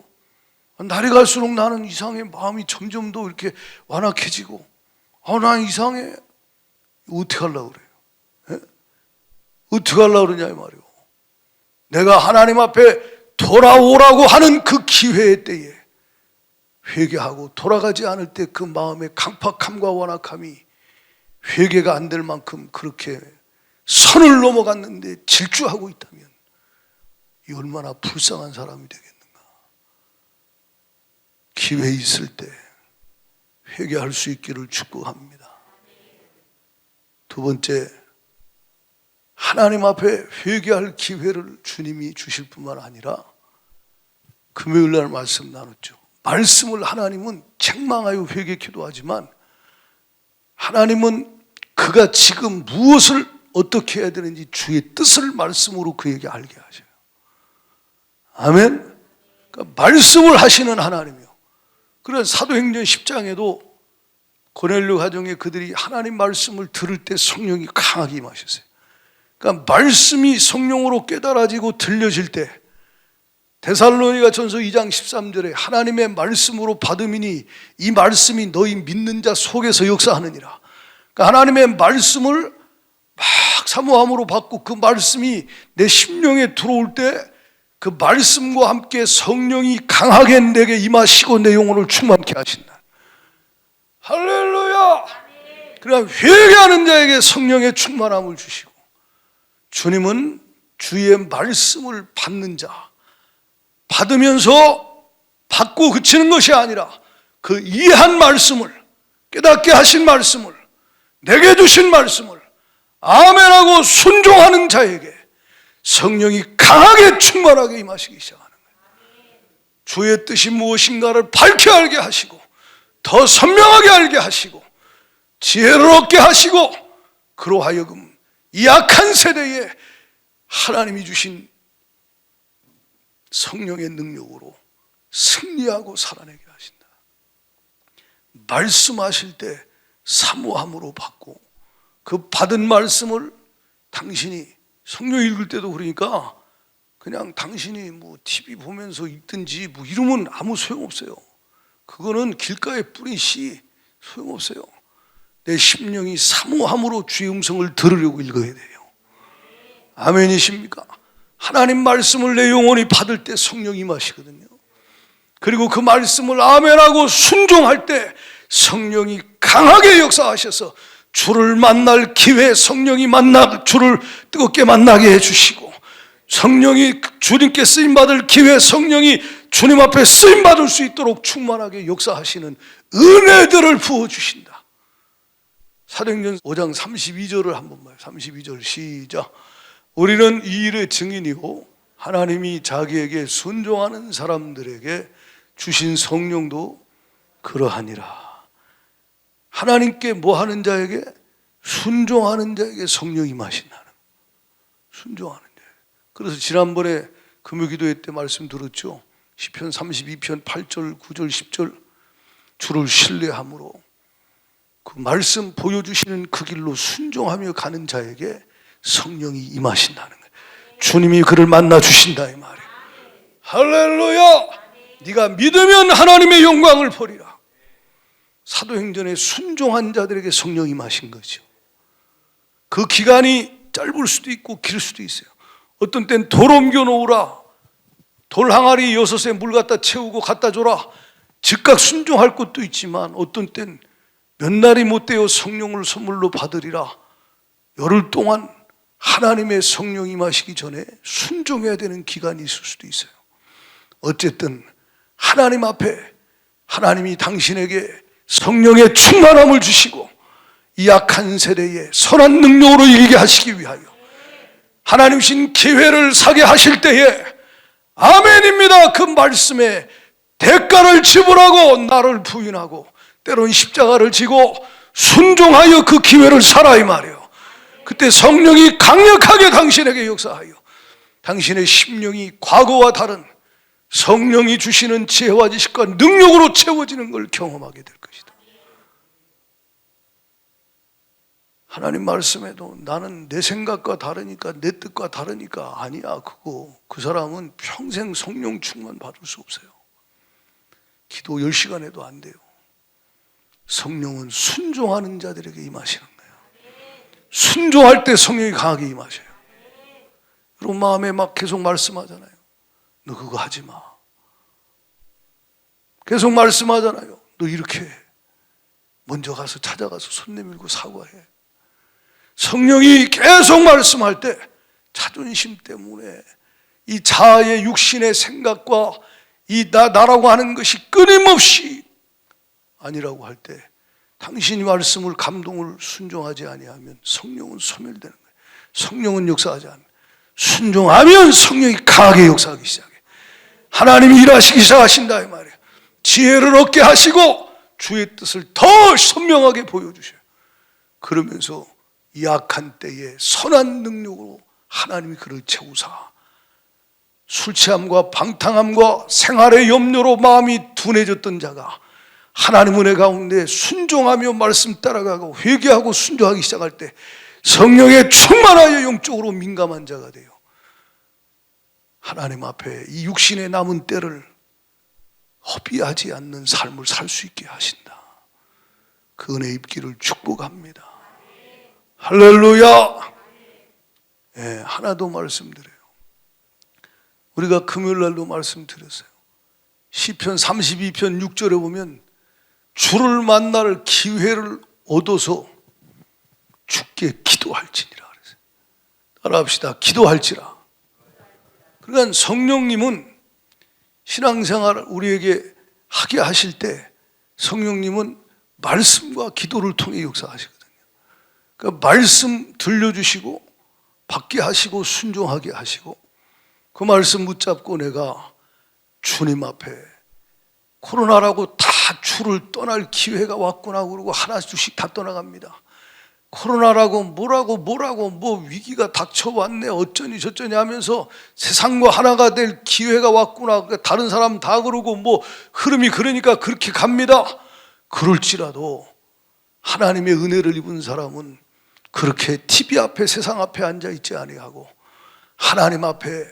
날이 갈수록 나는 이상해. 마음이 점점 더 이렇게 완악해지고, 난 이상해. 어떻게 하려고 그래요? 예? 어떻게 하려고 그러냐 이 말이에요. 내가 하나님 앞에 돌아오라고 하는 그 기회의 때에 회개하고 돌아가지 않을 때 그 마음의 강팍함과 완악함이 회개가 안 될 만큼 그렇게 선을 넘어갔는데 질주하고 있다면 이 얼마나 불쌍한 사람이 되겠는가. 기회 있을 때 회개할 수 있기를 축복합니다. 두 번째, 하나님 앞에 회개할 기회를 주님이 주실 뿐만 아니라 금요일 날 말씀 나눴죠. 말씀을 하나님은 책망하여 회개 기도하지만 하나님은 그가 지금 무엇을 어떻게 해야 되는지 주의 뜻을 말씀으로 그에게 알게 하셔요. 아멘. 그러니까 말씀을 하시는 하나님이요. 그런 사도행전 10장에도 고넬료 가정에 그들이 하나님 말씀을 들을 때 성령이 강하게 임하셨어요. 그러니까 말씀이 성령으로 깨달아지고 들려질 때, 데살로니가 전서 2장 13절에 하나님의 말씀으로 받음이니 이 말씀이 너희 믿는 자 속에서 역사하느니라. 그러니까 하나님의 말씀을 막 사모함으로 받고 그 말씀이 내 심령에 들어올 때 그 말씀과 함께 성령이 강하게 내게 임하시고 내 영혼을 충만케 하신다. 할렐루야. 그러나 회개하는 자에게 성령의 충만함을 주시고, 주님은 주의 말씀을 받는 자, 받으면서 받고 그치는 것이 아니라 그 이해한 말씀을, 깨닫게 하신 말씀을, 내게 주신 말씀을 아멘하고 순종하는 자에게 성령이 강하게 충만하게 임하시기 시작하는 거예요. 주의 뜻이 무엇인가를 밝히 알게 하시고 더 선명하게 알게 하시고 지혜를 얻게 하시고, 그로 하여금 이 악한 세대에 하나님이 주신 성령의 능력으로 승리하고 살아내게 하신다. 말씀하실 때 사모함으로 받고 그 받은 말씀을 당신이 성경 읽을 때도 그러니까 그냥 당신이 뭐 TV 보면서 읽든지 뭐 이러면 아무 소용없어요. 그거는 길가에 뿌린 씨 소용없어요. 내 심령이 사모함으로 주의 음성을 들으려고 읽어야 돼요. 아멘이십니까? 하나님 말씀을 내 영혼이 받을 때 성령이 임하시거든요. 그리고 그 말씀을 아멘하고 순종할 때 성령이 강하게 역사하셔서 주를 만날 기회, 성령이 주를 뜨겁게 만나게 해주시고, 성령이 주님께 쓰임받을 기회, 성령이 주님 앞에 쓰임받을 수 있도록 충만하게 역사하시는 은혜들을 부어주신다. 사도행전 5장 32절을 한번 봐요. 32절 시작. 우리는 이 일의 증인이고 하나님이 자기에게 순종하는 사람들에게 주신 성령도 그러하니라. 하나님께 뭐 하는 자에게? 순종하는 자에게 성령이 임하신다는 거예요. 순종하는 자에게. 그래서 지난번에 금요기도회 때 말씀 들었죠. 시편 32편 8절 9절 10절 주를 신뢰함으로 그 말씀 보여주시는 그 길로 순종하며 가는 자에게 성령이 임하신다는 거예요. 주님이 그를 만나 주신다 이 말이에요. 할렐루야. 네가 믿으면 하나님의 영광을 보리라. 사도행전에 순종한 자들에게 성령이 임하신 거죠. 그 기간이 짧을 수도 있고 길 수도 있어요. 어떤 땐 돌 옮겨 놓으라, 돌 항아리 6에 물 갖다 채우고 갖다 줘라, 즉각 순종할 것도 있지만 어떤 땐 몇 날이 못 되어 성령을 선물로 받으리라, 열흘 동안 하나님의 성령이 임하시기 전에 순종해야 되는 기간이 있을 수도 있어요. 어쨌든 하나님 앞에 하나님이 당신에게 성령의 충만함을 주시고 이 약한 세대에 선한 능력으로 이기게 하시기 위하여 하나님 신 기회를 사게 하실 때에 아멘입니다. 그 말씀에 대가를 지불하고 나를 부인하고 때론 십자가를 지고 순종하여 그 기회를 살아 이 말이에요. 그때 성령이 강력하게 당신에게 역사하여 당신의 심령이 과거와 다른 성령이 주시는 지혜와 지식과 능력으로 채워지는 걸 경험하게 될 것이다. 하나님 말씀에도 나는 내 생각과 다르니까, 내 뜻과 다르니까 아니야. 그 사람은 평생 성령 충만 받을 수 없어요. 기도 10시간 해도 안 돼요. 성령은 순종하는 자들에게 임하시는 거예요. 순종할 때 성령이 강하게 임하셔요. 여러분 마음에 막 계속 말씀하잖아요. 너 그거 하지 마. 계속 말씀하잖아요. 너 이렇게 해. 먼저 가서 찾아가서 손 내밀고 사과해. 성령이 계속 말씀할 때 자존심 때문에 이 자아의 육신의 생각과 이 나라고 하는 것이 끊임없이 아니라고 할 때 당신이 말씀을 감동을 순종하지 아니하면 성령은 소멸되는 거예요. 성령은 역사하지 않아요. 순종하면 성령이 강하게 역사하기 시작해요. 하나님이 일하시기 시작하신다 이 말이에요. 지혜를 얻게 하시고 주의 뜻을 더 선명하게 보여주셔요. 그러면서 이 약한 때에 선한 능력으로 하나님이 그를 채우사 술 취함과 방탕함과 생활의 염려로 마음이 둔해졌던 자가 하나님 은혜 가운데 순종하며 말씀 따라가고 회개하고 순종하기 시작할 때 성령에 충만하여 영적으로 민감한 자가 돼요. 하나님 앞에 이 육신의 남은 때를 허비하지 않는 삶을 살 수 있게 하신다. 그 은혜 입기를 축복합니다. 할렐루야. 예, 하나 더 말씀드려요. 우리가 금요일날도 말씀드렸어요. 시편 32편 6절에 보면 주를 만날 기회를 얻어서 주께 기도할지니라 그랬어요. 따라합시다. 기도할지라. 그러니까 성령님은 신앙생활을 우리에게 하게 하실 때 성령님은 말씀과 기도를 통해 역사하시거든요. 그러니까 말씀 들려주시고 받게 하시고 순종하게 하시고 그 말씀 붙잡고 내가 주님 앞에 코로나라고 다 주를 떠날 기회가 왔구나 그러고 하나씩 다 떠나갑니다. 코로나라고 뭐라고 뭐 위기가 닥쳐왔네 어쩌니 저쩌니 하면서 세상과 하나가 될 기회가 왔구나. 다른 사람 다 그러고 뭐 흐름이 그러니까 그렇게 갑니다. 그럴지라도 하나님의 은혜를 입은 사람은 그렇게 TV 앞에 세상 앞에 앉아 있지 아니하고 하나님 앞에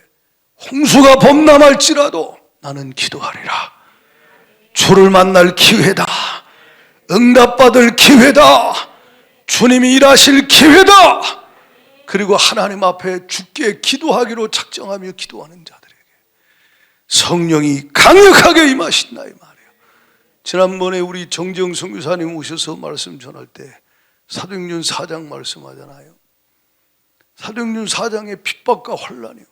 홍수가 범람할지라도 나는 기도하리라. 주를 만날 기회다. 응답받을 기회다. 주님이 일하실 기회다. 그리고 하나님 앞에 주께 기도하기로 작정하며 기도하는 자들에게 성령이 강력하게 임하신다 이 말이에요. 지난번에 우리 정재영 선교사님 오셔서 말씀 전할 때 사도행전 4장 말씀하잖아요. 사도행전 4장의 핍박과 환난이요.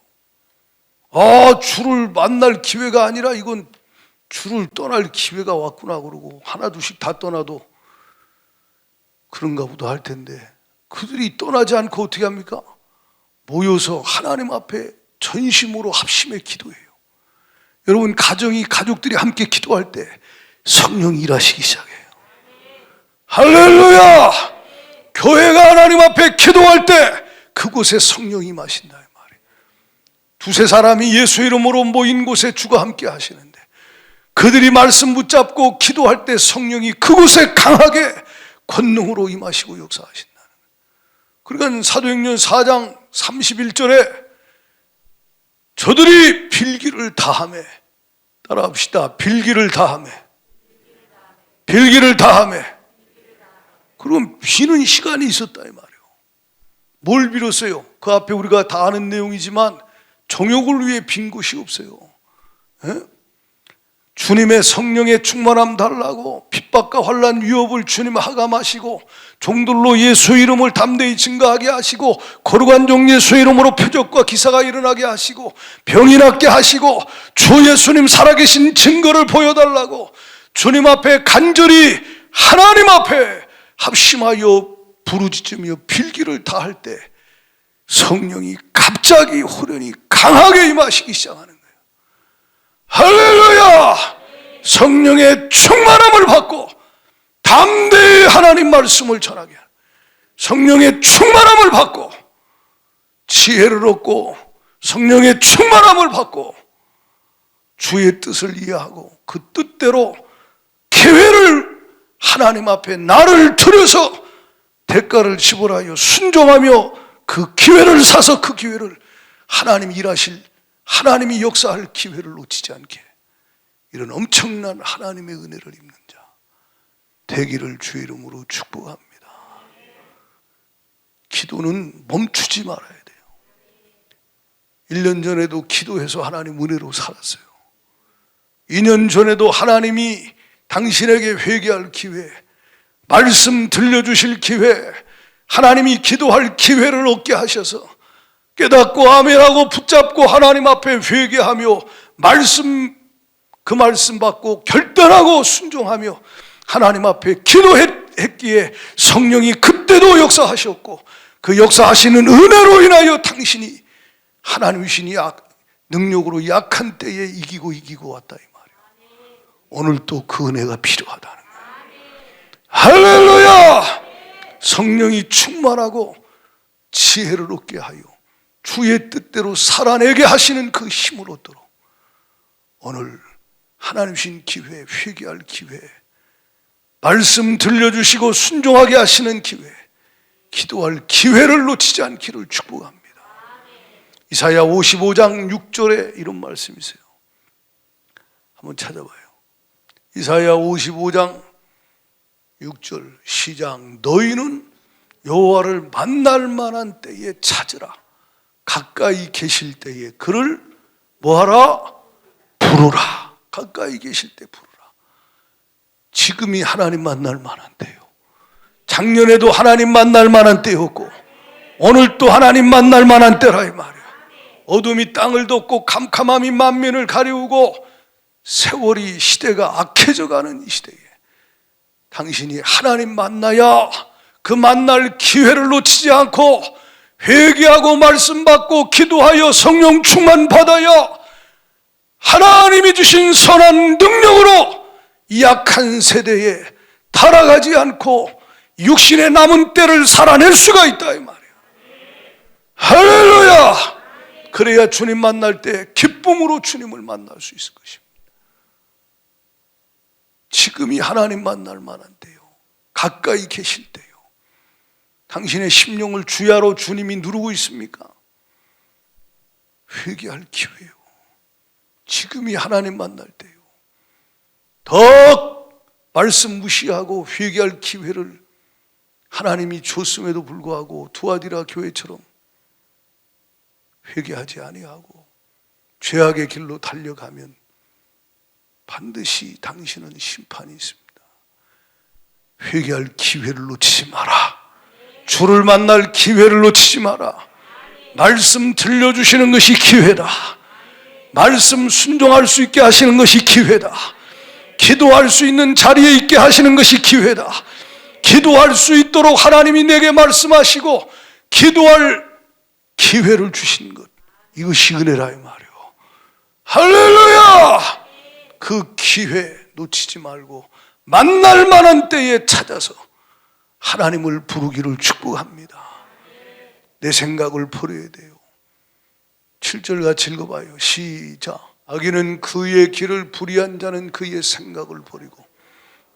주를 만날 기회가 아니라 이건 주를 떠날 기회가 왔구나 그러고 하나 둘씩 다 떠나도 그런가 보다 할 텐데 그들이 떠나지 않고 어떻게 합니까? 모여서 하나님 앞에 전심으로 합심해 기도해요. 여러분 가족들이 함께 기도할 때 성령이 일하시기 시작해요. 할렐루야! 교회가 하나님 앞에 기도할 때 그곳에 성령이 임하신다 이 말이에요. 두세 사람이 예수 이름으로 모인 곳에 주가 함께 하시는데 그들이 말씀 붙잡고 기도할 때 성령이 그곳에 강하게 권능으로 임하시고 역사하신다는 거예요. 그러니까 사도행전 4장 31절에 저들이 빌기를 다하매, 따라합시다. 빌기를 다하매. 그럼 비는 시간이 있었다 이 말이에요. 뭘 빌었어요? 그 앞에 우리가 다 아는 내용이지만 정욕을 위해 빈 곳이 없어요. 주님의 성령의 충만함 달라고 핍박과 환난 위협을 주님 하감하시고 종들로 예수 이름을 담대히 증거하게 하시고 거룩한 종 예수 이름으로 표적과 기사가 일어나게 하시고 병이 낫게 하시고 주 예수님 살아계신 증거를 보여달라고 주님 앞에 간절히 하나님 앞에 합심하여 부르짖으며 빌기를 다할 때 성령이 갑자기 호련히 강하게 임하시기 시작하는 거예요. 할렐루야! 성령의 충만함을 받고 담대히 하나님 말씀을 전하게 하는, 성령의 충만함을 받고 지혜를 얻고 성령의 충만함을 받고 주의 뜻을 이해하고 그 뜻대로 기회를 하나님 앞에 나를 들여서 대가를 지불하여 순종하며 그 기회를 사서 그 기회를 하나님이 일하실, 하나님이 역사할 기회를 놓치지 않게 이런 엄청난 하나님의 은혜를 입는 자 되기를 주의 이름으로 축복합니다. 기도는 멈추지 말아야 돼요. 1년 전에도 기도해서 하나님 은혜로 살았어요. 2년 전에도 하나님이 당신에게 회개할 기회, 말씀 들려주실 기회, 하나님이 기도할 기회를 얻게 하셔서 깨닫고 아멘하고 붙잡고 하나님 앞에 회개하며 그 말씀 받고 결단하고 순종하며 하나님 앞에 기도했기에 성령이 그때도 역사하셨고 그 역사하시는 은혜로 인하여 당신이 하나님이신 능력으로 약한 때에 이기고 왔다 이 말이에요. 오늘 또 그 은혜가 필요하다는 거예요. 할렐루야! 성령이 충만하고 지혜를 얻게 하여 주의 뜻대로 살아내게 하시는 그 힘을 얻도록 오늘 하나님 주신 기회, 회개할 기회, 말씀 들려주시고 순종하게 하시는 기회, 기도할 기회를 놓치지 않기를 축복합니다. 이사야 55장 6절에 이런 말씀이세요. 한번 찾아봐요. 이사야 55장 6절 시작. 너희는 여호와를 만날 만한 때에 찾으라. 가까이 계실 때에 그를 뭐하라? 부르라. 가까이 계실 때 부르라. 지금이 하나님 만날 만한 때요. 작년에도 하나님 만날 만한 때였고 오늘 또 하나님 만날 만한 때라 이 말이에요. 어둠이 땅을 덮고 캄캄함이 만민을 가리우고 세월이 시대가 악해져가는 이 시대에 당신이 하나님 만나야 그 만날 기회를 놓치지 않고 회개하고 말씀 받고 기도하여 성령 충만 받아야 하나님이 주신 선한 능력으로 이 약한 세대에 타락하지 않고 육신의 남은 때를 살아낼 수가 있다 이 말이에요. 할렐루야! 그래야 주님 만날 때 기쁨으로 주님을 만날 수 있을 것입니다. 지금이 하나님 만날 만한 때요. 가까이 계실 때요. 당신의 심령을 주야로 주님이 누르고 있습니까? 회개할 기회요. 지금이 하나님 만날 때요. 더 말씀 무시하고 회개할 기회를 하나님이 줬음에도 불구하고 두아디라 교회처럼 회개하지 아니하고 죄악의 길로 달려가면 반드시 당신은 심판이 있습니다. 회개할 기회를 놓치지 마라. 주를 만날 기회를 놓치지 마라. 말씀 들려주시는 것이 기회다. 말씀 순종할 수 있게 하시는 것이 기회다. 기도할 수 있는 자리에 있게 하시는 것이 기회다. 기도할 수 있도록 하나님이 내게 말씀하시고 기도할 기회를 주신 것, 이것이 은혜라 이 말이요. 할렐루야! 그 기회 놓치지 말고 만날 만한 때에 찾아서 하나님을 부르기를 축복합니다. 내 생각을 버려야 돼요. 7절 같이 읽어봐요. 시작. 악인은 그의 길을 불의한 자는 그의 생각을 버리고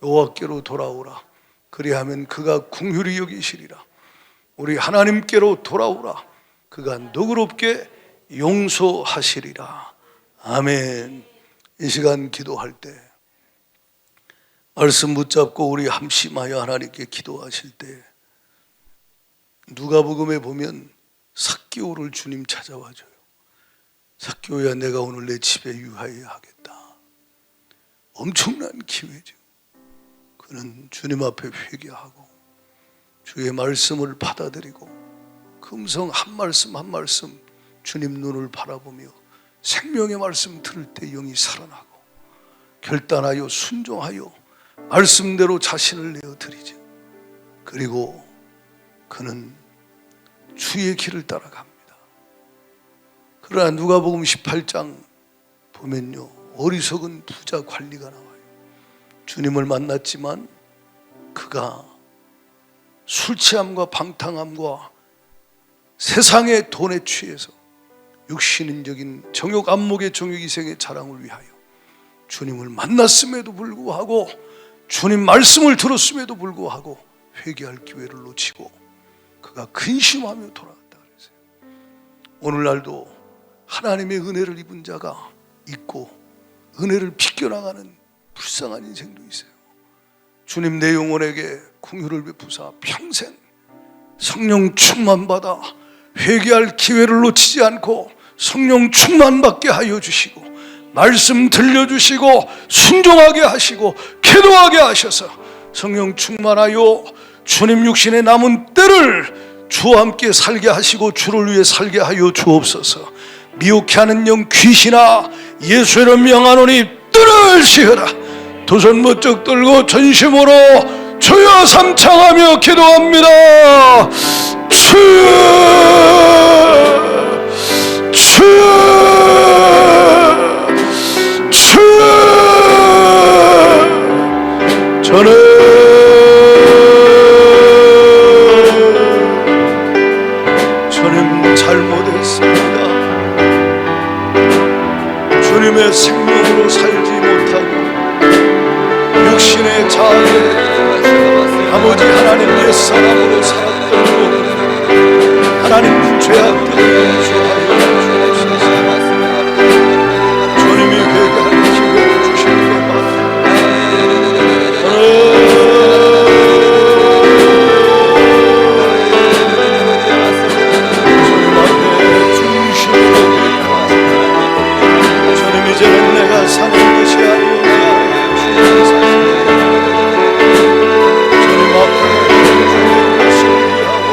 여호와께로 돌아오라. 그리하면 그가 긍휼히 여기시리라. 우리 하나님께로 돌아오라. 그가 너그럽게 용서하시리라. 아멘. 이 시간 기도할 때 말씀 붙잡고 우리 함심하여 하나님께 기도하실 때 누가복음에 보면 삭개오를 주님 찾아와줘요. 삭개오야, 내가 오늘 내 집에 유하여야 하겠다. 엄청난 기회죠. 그는 주님 앞에 회개하고 주의 말씀을 받아들이고 금성 한 말씀 한 말씀 주님 눈을 바라보며 생명의 말씀 들을 때 영이 살아나고 결단하여 순종하여 말씀대로 자신을 내어드리죠. 그리고 그는 주의 길을 따라갑니다. 그러나 누가복음 18장 보면요, 어리석은 부자 관리가 나와요. 주님을 만났지만 그가 술 취함과 방탕함과 세상의 돈에 취해서 육신적인 정욕, 안목의 정욕이생의 자랑을 위하여 주님을 만났음에도 불구하고 주님 말씀을 들었음에도 불구하고 회개할 기회를 놓치고 그가 근심하며 돌아갔다 그랬어요. 오늘날도 하나님의 은혜를 입은 자가 있고 은혜를 비껴나가는 불쌍한 인생도 있어요. 주님 내 영혼에게 긍휼을 베푸사 평생 성령 충만받아 회개할 기회를 놓치지 않고 성령 충만받게 하여 주시고 말씀 들려주시고 순종하게 하시고 기도하게 하셔서 성령 충만하여 주님 육신의 남은 때를 주와 함께 살게 하시고 주를 위해 살게 하여 주옵소서. 미혹해 하는 영 귀신아, 예수 이름 명하노니 떨어지어라. 두 손 멋쩍 들고 전심으로 주여 삼창하며 기도합니다. 주여, 주여, 주여. 저는 잘못했습니다. 주님의 생명으로 살지 못하고 육신의 자아에 아버지 하나님 옛사람으로 살았던 것, 하나님 죄악되게 용서하여 주님이 회개할 기회를 주시는 것 주님 앞에 중심으로 주님 이제는 내가 사는 것이 아니오나 주님 앞에 주님을 신뢰하고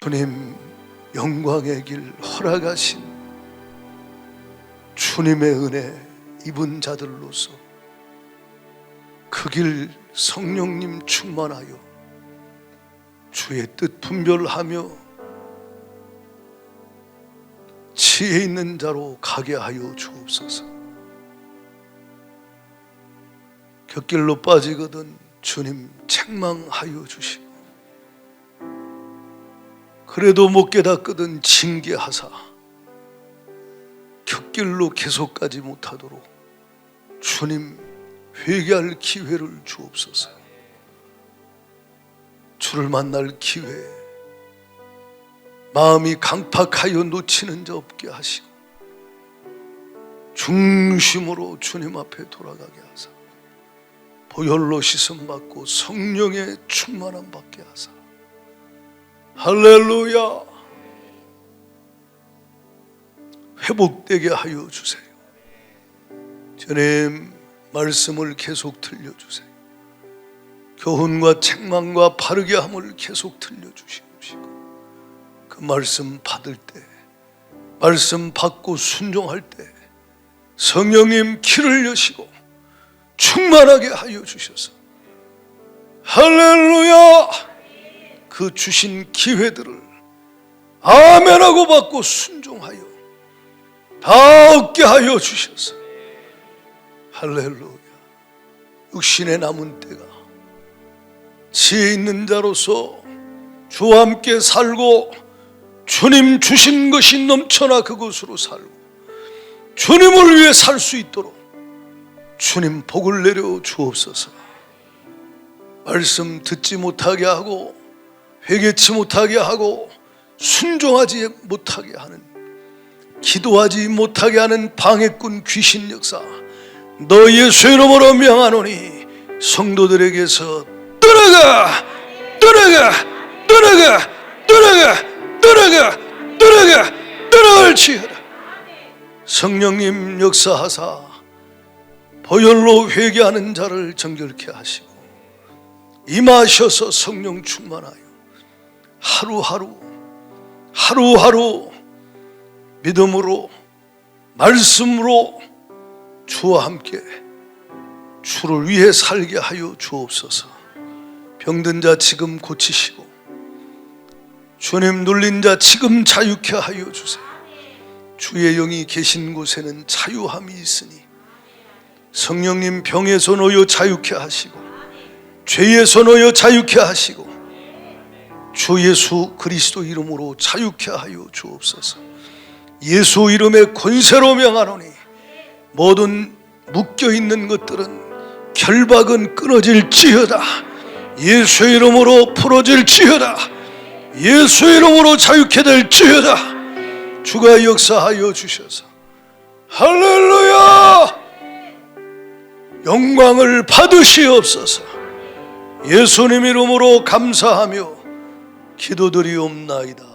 주님 영광의 길 허락하신 주님의 은혜 입은 자들로서 그 길 성령님 충만하여 주의 뜻 분별하며 지혜 있는 자로 가게 하여 주옵소서. 곁길로 빠지거든 주님 책망하여 주시고, 그래도 못 깨닫거든 징계하사 곁길로 계속 가지 못하도록 주님 회개할 기회를 주옵소서. 주를 만날 기회, 마음이 강팍하여 놓치는 자 없게 하시고 중심으로 주님 앞에 돌아가게 하사 보혈로 씻음 받고 성령의 충만함 받게 하사 할렐루야 회복되게 하여 주세요. 주님 말씀을 계속 들려주세요. 교훈과 책망과 바르게 함을 계속 들려주시고 그 말씀 받을 때, 말씀 받고 순종할 때 성령님 길을 여시고 충만하게 하여 주셔서 할렐루야 그 주신 기회들을 아멘하고 받고 순종하여 다 얻게 하여 주셔서 할렐루야. 육신의 남은 때가 지혜 있는 자로서 주와 함께 살고 주님 주신 것이 넘쳐나 그것으로 살고 주님을 위해 살 수 있도록 주님 복을 내려 주옵소서. 말씀 듣지 못하게 하고 회개치 못하게 하고 순종하지 못하게 하는, 기도하지 못하게 하는 방해꾼 귀신 역사 너 예수 이름으로 명하노니 성도들에게서 떠나가 떠나가 떠나가 떠나가 떠나가 떠나가 떠나갈지어다. 성령님 역사하사 보혈로 회개하는 자를 정결케 하시고 임하셔서 성령 충만하여 하루하루 믿음으로 말씀으로 주와 함께 주를 위해 살게 하여 주옵소서. 병든 자 지금 고치시고 주님 눌린 자 지금 자유케 하여 주세요. 주의 영이 계신 곳에는 자유함이 있으니 성령님 병에서 놓여 자유케 하시고 죄에서 놓여 자유케 하시고 주 예수 그리스도 이름으로 자유케 하여 주옵소서. 예수 이름의 권세로 명하노니 모든 묶여있는 것들은 결박은 끊어질지어다. 예수 이름으로 풀어질지어다. 예수 이름으로 자유케 될지어다. 주가 역사하여 주셔서 할렐루야 영광을 받으시옵소서. 예수님 이름으로 감사하며 기도드리옵나이다.